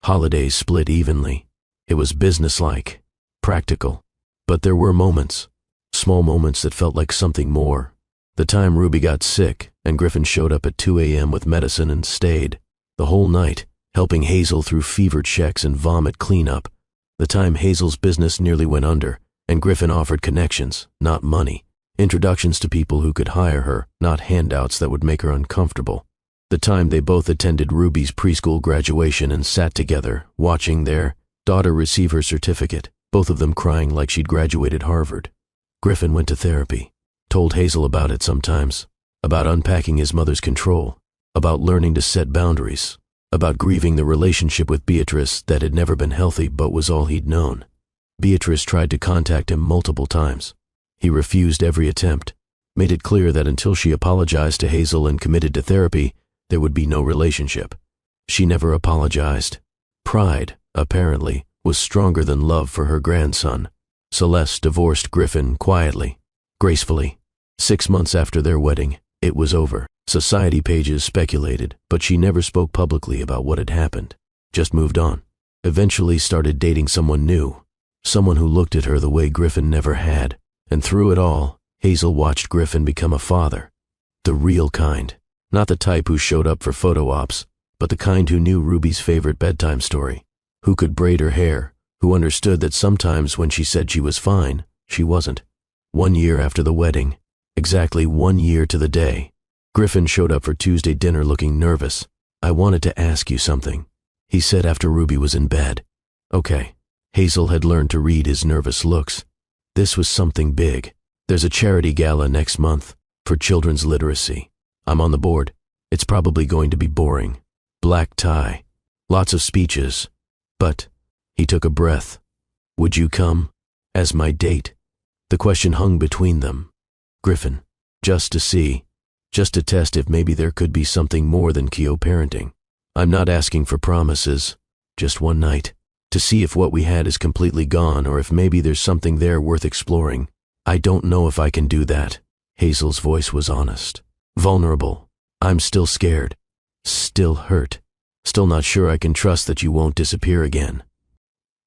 A: Holidays split evenly. It was businesslike, practical. But there were moments, small moments that felt like something more. The time Ruby got sick and Griffin showed up at 2 a.m. with medicine and stayed. The whole night, helping Hazel through fever checks and vomit cleanup. The time Hazel's business nearly went under and Griffin offered connections, not money. Introductions to people who could hire her, not handouts that would make her uncomfortable. The time they both attended Ruby's preschool graduation and sat together, watching their daughter receive her certificate, both of them crying like she'd graduated Harvard. Griffin went to therapy, told Hazel about it sometimes, about unpacking his mother's control, about learning to set boundaries, about grieving the relationship with Beatrice that had never been healthy but was all he'd known. Beatrice tried to contact him multiple times. He refused every attempt, made it clear that until she apologized to Hazel and committed to therapy, there would be no relationship. She never apologized. Pride, apparently, was stronger than love for her grandson. Celeste divorced Griffin quietly, gracefully. 6 months after their wedding, it was over. Society pages speculated, but she never spoke publicly about what had happened. Just moved on. Eventually started dating someone new, someone who looked at her the way Griffin never had. And through it all, Hazel watched Griffin become a father. The real kind. Not the type who showed up for photo ops, but the kind who knew Ruby's favorite bedtime story, who could braid her hair, who understood that sometimes when she said she was fine, she wasn't. 1 year after the wedding, exactly 1 year to the day, Griffin showed up for Tuesday dinner looking nervous. "I wanted to ask you something," he said after Ruby was in bed. "Okay." Hazel had learned to read his nervous looks. "This was something big. There's a charity gala next month for children's literacy. I'm on the board. It's probably going to be boring. Black tie. Lots of speeches. But," he took a breath, "would you come as my date?" The question hung between them. Griffin. Just to see. Just to test if maybe there could be something more than co-parenting. "I'm not asking for promises. Just one night. To see if what we had is completely gone or if maybe there's something there worth exploring. I don't know if I can do that." Hazel's voice was honest. Vulnerable. "I'm still scared. Still hurt. Still not sure I can trust that you won't disappear again."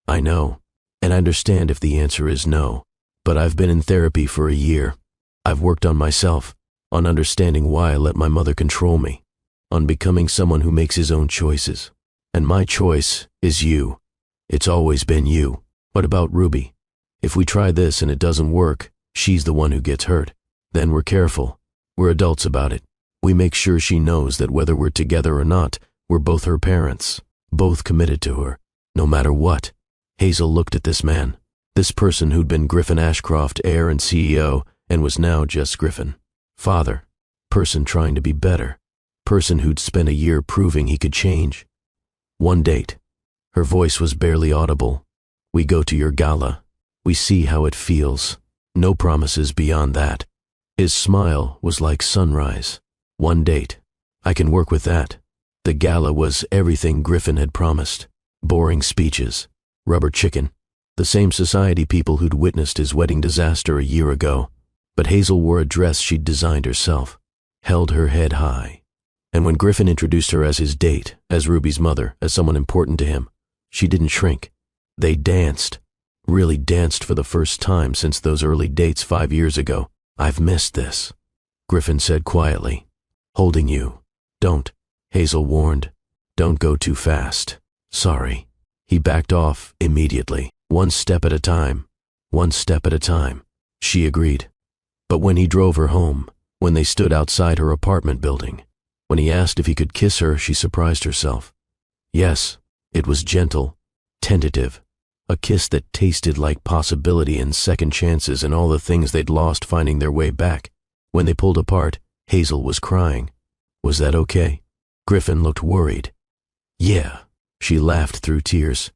A: "I know. And I understand if the answer is no. But I've been in therapy for a year. I've worked on myself, on understanding why I let my mother control me, on becoming someone who makes his own choices. And my choice is you. It's always been you. What about Ruby? If we try this and it doesn't work, she's the one who gets hurt. Then we're careful. We're adults about it. We make sure she knows that whether we're together or not, we're both her parents, both committed to her, no matter what." Hazel looked at this man, this person who'd been Griffin Ashcroft, heir and CEO, and was now just Griffin. Father. Person trying to be better. Person who'd spent a year proving he could change. "One date." Her voice was barely audible. "We go to your gala. We see how it feels. No promises beyond that." His smile was like sunrise. "One date. I can work with that." The gala was everything Griffin had promised. Boring speeches. Rubber chicken. The same society people who'd witnessed his wedding disaster a year ago. But Hazel wore a dress she'd designed herself. Held her head high. And when Griffin introduced her as his date, as Ruby's mother, as someone important to him, she didn't shrink. They danced. Really danced for the first time since those early dates 5 years ago. "I've missed this," Griffin said quietly. "Holding you. Don't," Hazel warned. "Don't go too fast. Sorry." He backed off immediately. "One step at a time. One step at a time," she agreed. But when he drove her home, when they stood outside her apartment building, when he asked if he could kiss her, she surprised herself. Yes, it was gentle, tentative, a kiss that tasted like possibility and second chances and all the things they'd lost finding their way back. When they pulled apart, Hazel was crying. Was that okay? Griffin looked worried. "Yeah," she laughed through tears.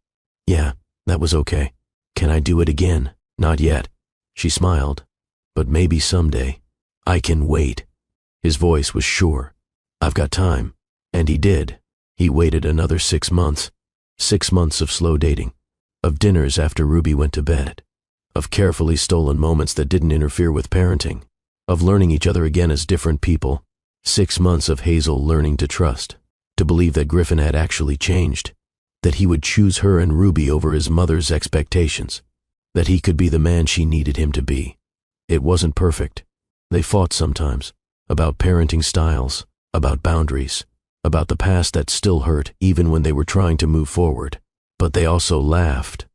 A: "Yeah, that was okay. Can I do it again?" "Not yet," she smiled. "But maybe someday. I can wait." His voice was sure. "I've got time." And he did. He waited another 6 months. 6 months of slow dating. Of dinners after Ruby went to bed. Of carefully stolen moments that didn't interfere with parenting. Of learning each other again as different people. 6 months of Hazel learning to trust. To believe that Griffin had actually changed. That he would choose her and Ruby over his mother's expectations. That he could be the man she needed him to be. It wasn't perfect. They fought sometimes. About parenting styles. About boundaries. About the past that still hurt even when they were trying to move forward. But they also laughed.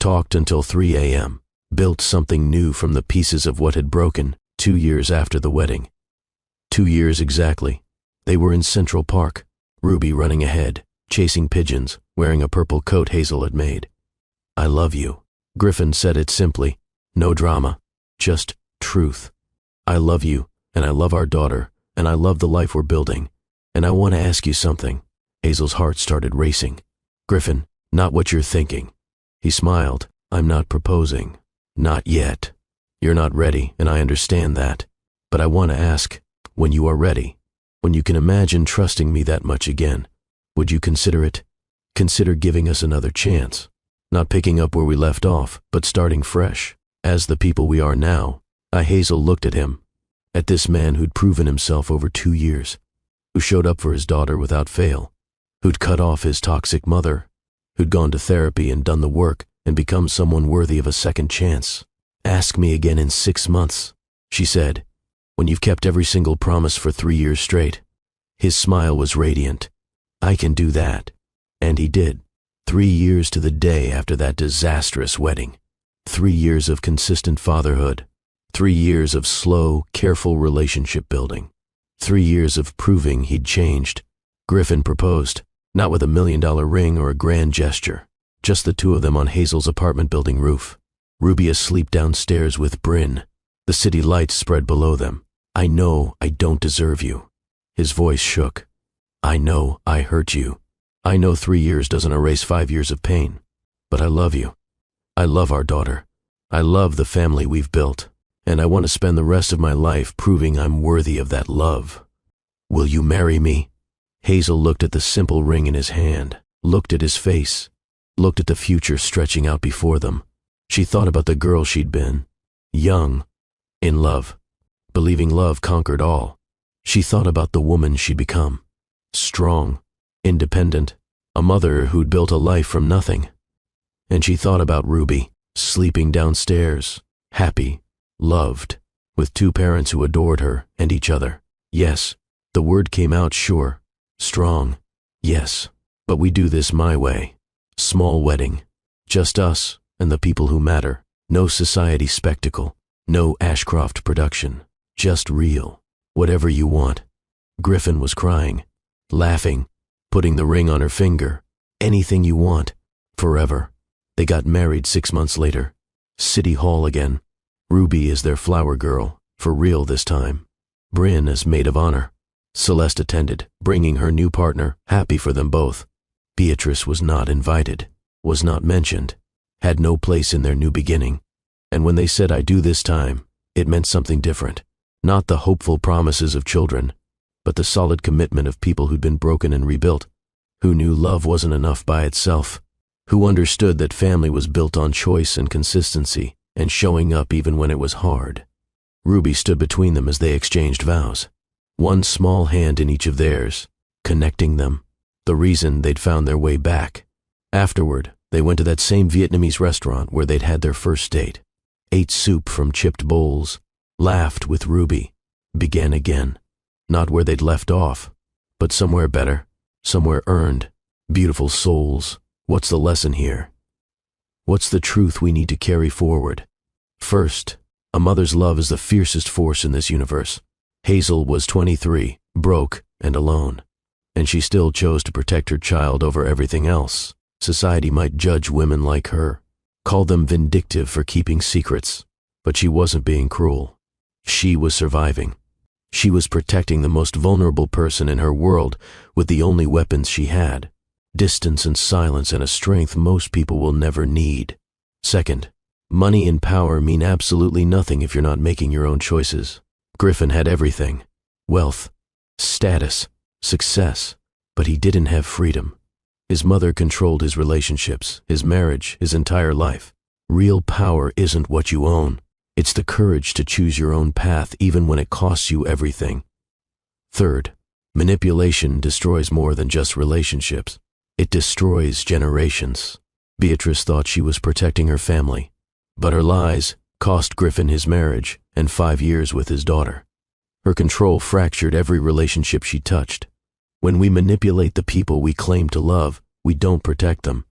A: Talked until 3 a.m. Built something new from the pieces of what had broken 2 years after the wedding. 2 years exactly. They were in Central Park. Ruby running ahead, chasing pigeons, wearing a purple coat Hazel had made. "I love you." Griffin said it simply. No drama. Just truth. "I love you, and I love our daughter, and I love the life we're building. And I want to ask you something. Hazel's heart started racing. Griffin, not what you're thinking. He smiled. I'm not proposing. Not yet. You're not ready, and I understand that. But I want to ask, when you are ready, when you can imagine trusting me that much again, would you consider it? Consider giving us another chance. Not picking up where we left off, but starting fresh, as the people we are now. Hazel looked at him, at this man who'd proven himself over 2 years, who showed up for his daughter without fail, who'd cut off his toxic mother, who'd gone to therapy and done the work and become someone worthy of a second chance. Ask me again in 6 months, she said, when you've kept every single promise for 3 years straight. His smile was radiant. I can do that. And he did. 3 years to the day after that disastrous wedding. 3 years of consistent fatherhood. 3 years of slow, careful relationship building. 3 years of proving he'd changed. Griffin proposed, not with $1 million ring or a grand gesture, just the two of them on Hazel's apartment building roof. Ruby asleep downstairs with Bryn. The city lights spread below them. I know I don't deserve you. His voice shook. I know I hurt you. I know 3 years doesn't erase 5 years of pain. But I love you. I love our daughter. I love the family we've built. And I want to spend the rest of my life proving I'm worthy of that love. Will you marry me? Hazel looked at the simple ring in his hand, looked at his face, looked at the future stretching out before them. She thought about the girl she'd been, young, in love, believing love conquered all. She thought about the woman she'd become, strong, independent, a mother who'd built a life from nothing. And she thought about Ruby, sleeping downstairs, happy, loved, with 2 parents who adored her and each other. Yes, the word came out sure, strong, yes, but we do this my way. Small wedding, just us and the people who matter. No society spectacle, no Ashcroft production, just real, whatever you want. Griffin was crying, laughing, putting the ring on her finger. Anything you want, forever. They got married 6 months later. City Hall again. Ruby is their flower girl, for real this time. Bryn as maid of honor. Celeste attended, bringing her new partner, happy for them both. Beatrice was not invited, was not mentioned, had no place in their new beginning. And when they said I do this time, it meant something different. Not the hopeful promises of children, but the solid commitment of people who'd been broken and rebuilt, who knew love wasn't enough by itself, who understood that family was built on choice and consistency, and showing up even when it was hard. Ruby stood between them as they exchanged vows. One small hand in each of theirs, connecting them, the reason they'd found their way back. Afterward, they went to that same Vietnamese restaurant where they'd had their first date, ate soup from chipped bowls, laughed with Ruby, began again. Not where they'd left off, but somewhere better, somewhere earned. Beautiful souls, what's the lesson here? What's the truth we need to carry forward? First, a mother's love is the fiercest force in this universe. Hazel was 23, broke and alone, and she still chose to protect her child over everything else. Society might judge women like her, call them vindictive for keeping secrets, but she wasn't being cruel. She was surviving. She was protecting the most vulnerable person in her world with the only weapons she had. Distance and silence and a strength most people will never need. Second, money and power mean absolutely nothing if you're not making your own choices. Griffin had everything. Wealth, status, success, but he didn't have freedom. His mother controlled his relationships, his marriage, his entire life. Real power isn't what you own. It's the courage to choose your own path even when it costs you everything. Third, manipulation destroys more than just relationships. It destroys generations. Beatrice thought she was protecting her family, but her lies cost Griffin his marriage and 5 years with his daughter. Her control fractured every relationship she touched. When we manipulate the people we claim to love, we don't protect them.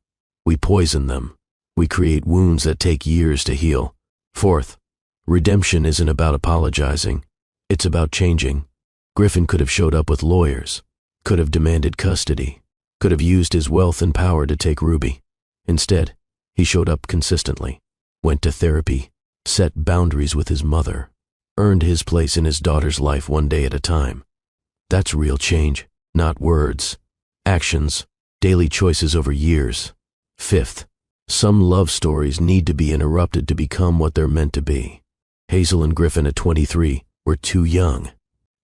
A: We poison them. We create wounds that take years to heal. Fourth, redemption isn't about apologizing. It's about changing. Griffin could have showed up with lawyers, could have demanded custody, could have used his wealth and power to take Ruby. Instead, he showed up consistently, went to therapy, set boundaries with his mother, earned his place in his daughter's life one day at a time. That's real change, not words. Actions, daily choices over years. Fifth, some love stories need to be interrupted to become what they're meant to be. Hazel and Griffin at 23 were too young,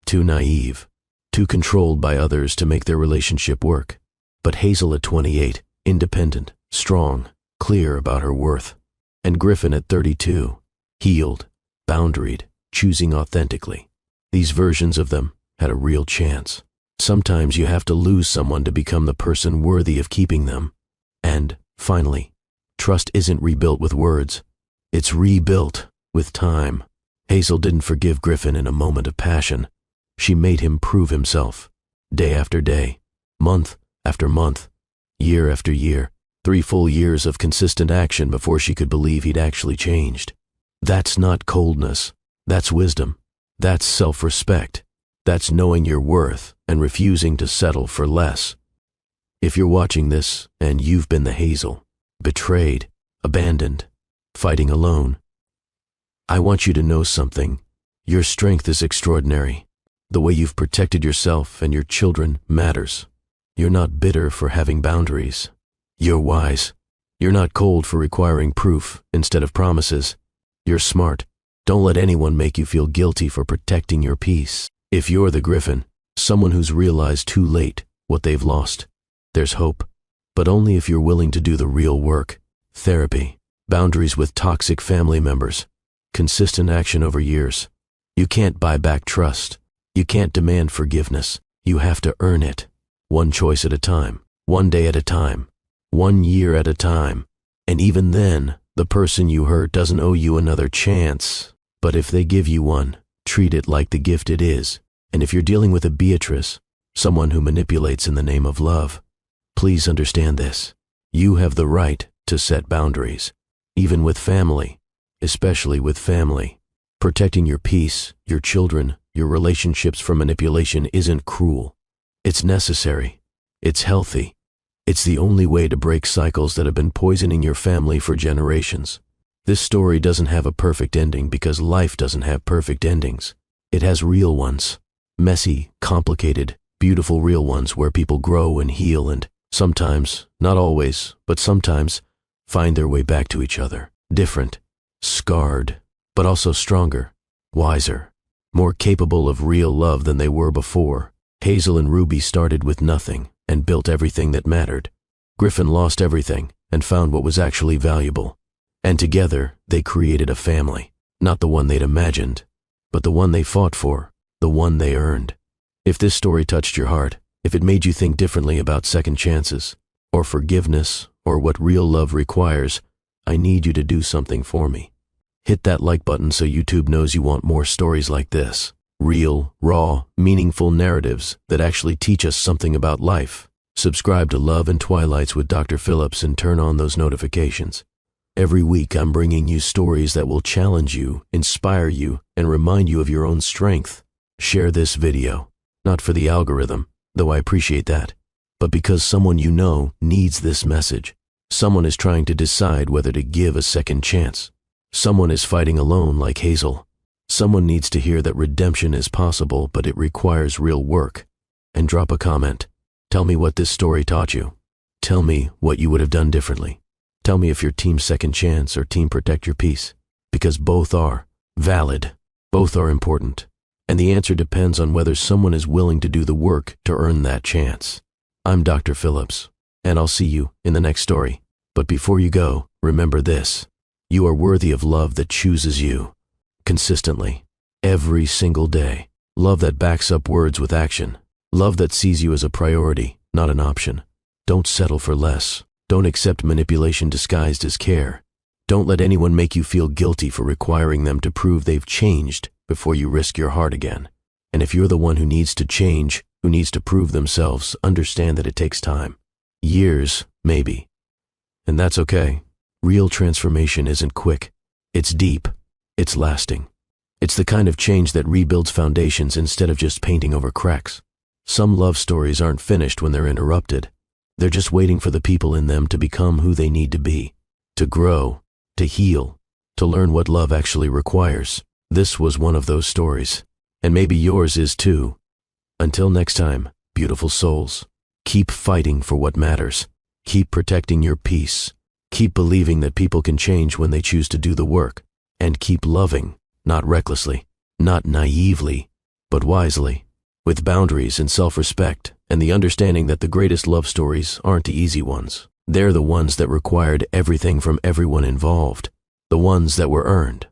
A: too naive, too controlled by others to make their relationship work. But Hazel at 28, independent, strong, clear about her worth. And Griffin at 32, healed, boundaried, choosing authentically. These versions of them had a real chance. Sometimes you have to lose someone to become the person worthy of keeping them. And, finally, trust isn't rebuilt with words. It's rebuilt with time. Hazel didn't forgive Griffin in a moment of passion. She made him prove himself, day after day, month after month, year after year, 3 full years of consistent action before she could believe he'd actually changed. That's not coldness. That's wisdom. That's self-respect. That's knowing your worth and refusing to settle for less. If you're watching this and you've been the Hazel, betrayed, abandoned, fighting alone, I want you to know something. Your strength is extraordinary. The way you've protected yourself and your children matters. You're not bitter for having boundaries. You're wise. You're not cold for requiring proof instead of promises. You're smart. Don't let anyone make you feel guilty for protecting your peace. If you're the Griffin, someone who's realized too late what they've lost, there's hope. But only if you're willing to do the real work. Therapy, boundaries with toxic family members, consistent action over years. You can't buy back trust. You can't demand forgiveness. You have to earn it. One choice at a time, one day at a time, 1 year at a time. And even then, the person you hurt doesn't owe you another chance. But if they give you one, treat it like the gift it is. And if you're dealing with a Beatrice, someone who manipulates in the name of love, please understand this. You have the right to set boundaries, even with family, especially with family. Protecting your peace, your children, your relationships from manipulation isn't cruel. It's necessary. It's healthy. It's the only way to break cycles that have been poisoning your family for generations. This story doesn't have a perfect ending because life doesn't have perfect endings. It has real ones. Messy, complicated, beautiful real ones where people grow and heal and sometimes, not always, but sometimes, find their way back to each other. Different, scarred, but also stronger, wiser, more capable of real love than they were before. Hazel and Ruby started with nothing and built everything that mattered. Griffin lost everything and found what was actually valuable. And together, they created a family. Not the one they'd imagined, but the one they fought for, the one they earned. If this story touched your heart, if it made you think differently about second chances, or forgiveness, or what real love requires, I need you to do something for me. Hit that like button so YouTube knows you want more stories like this. Real, raw, meaningful narratives that actually teach us something about life. Subscribe to Love and Twilights with Dr. Phillips and turn on those notifications. Every week I'm bringing you stories that will challenge you, inspire you, and remind you of your own strength. Share this video, not for the algorithm, though I appreciate that, but because someone you know needs this message. Someone is trying to decide whether to give a second chance. Someone is fighting alone like Hazel. Someone needs to hear that redemption is possible, but it requires real work. And drop a comment. Tell me what this story taught you. Tell me what you would have done differently. Tell me if you're team second chance or team protect your peace. Because both are valid. Both are important. And the answer depends on whether someone is willing to do the work to earn that chance. I'm Dr. Phillips, and I'll see you in the next story. But before you go, remember this. You are worthy of love that chooses you. Consistently. Every single day. Love that backs up words with action. Love that sees you as a priority, not an option. Don't settle for less. Don't accept manipulation disguised as care. Don't let anyone make you feel guilty for requiring them to prove they've changed before you risk your heart again. And if you're the one who needs to change, who needs to prove themselves, understand that it takes time. Years, maybe. And that's okay. Real transformation isn't quick. It's deep. It's lasting. It's the kind of change that rebuilds foundations instead of just painting over cracks. Some love stories aren't finished when they're interrupted. They're just waiting for the people in them to become who they need to be, to grow, to heal, to learn what love actually requires. This was one of those stories, and maybe yours is too. Until next time, beautiful souls. Keep fighting for what matters. Keep protecting your peace. Keep believing that people can change when they choose to do the work. And keep loving, not recklessly, not naively, but wisely, with boundaries and self-respect and the understanding that the greatest love stories aren't the easy ones. They're the ones that required everything from everyone involved, the ones that were earned,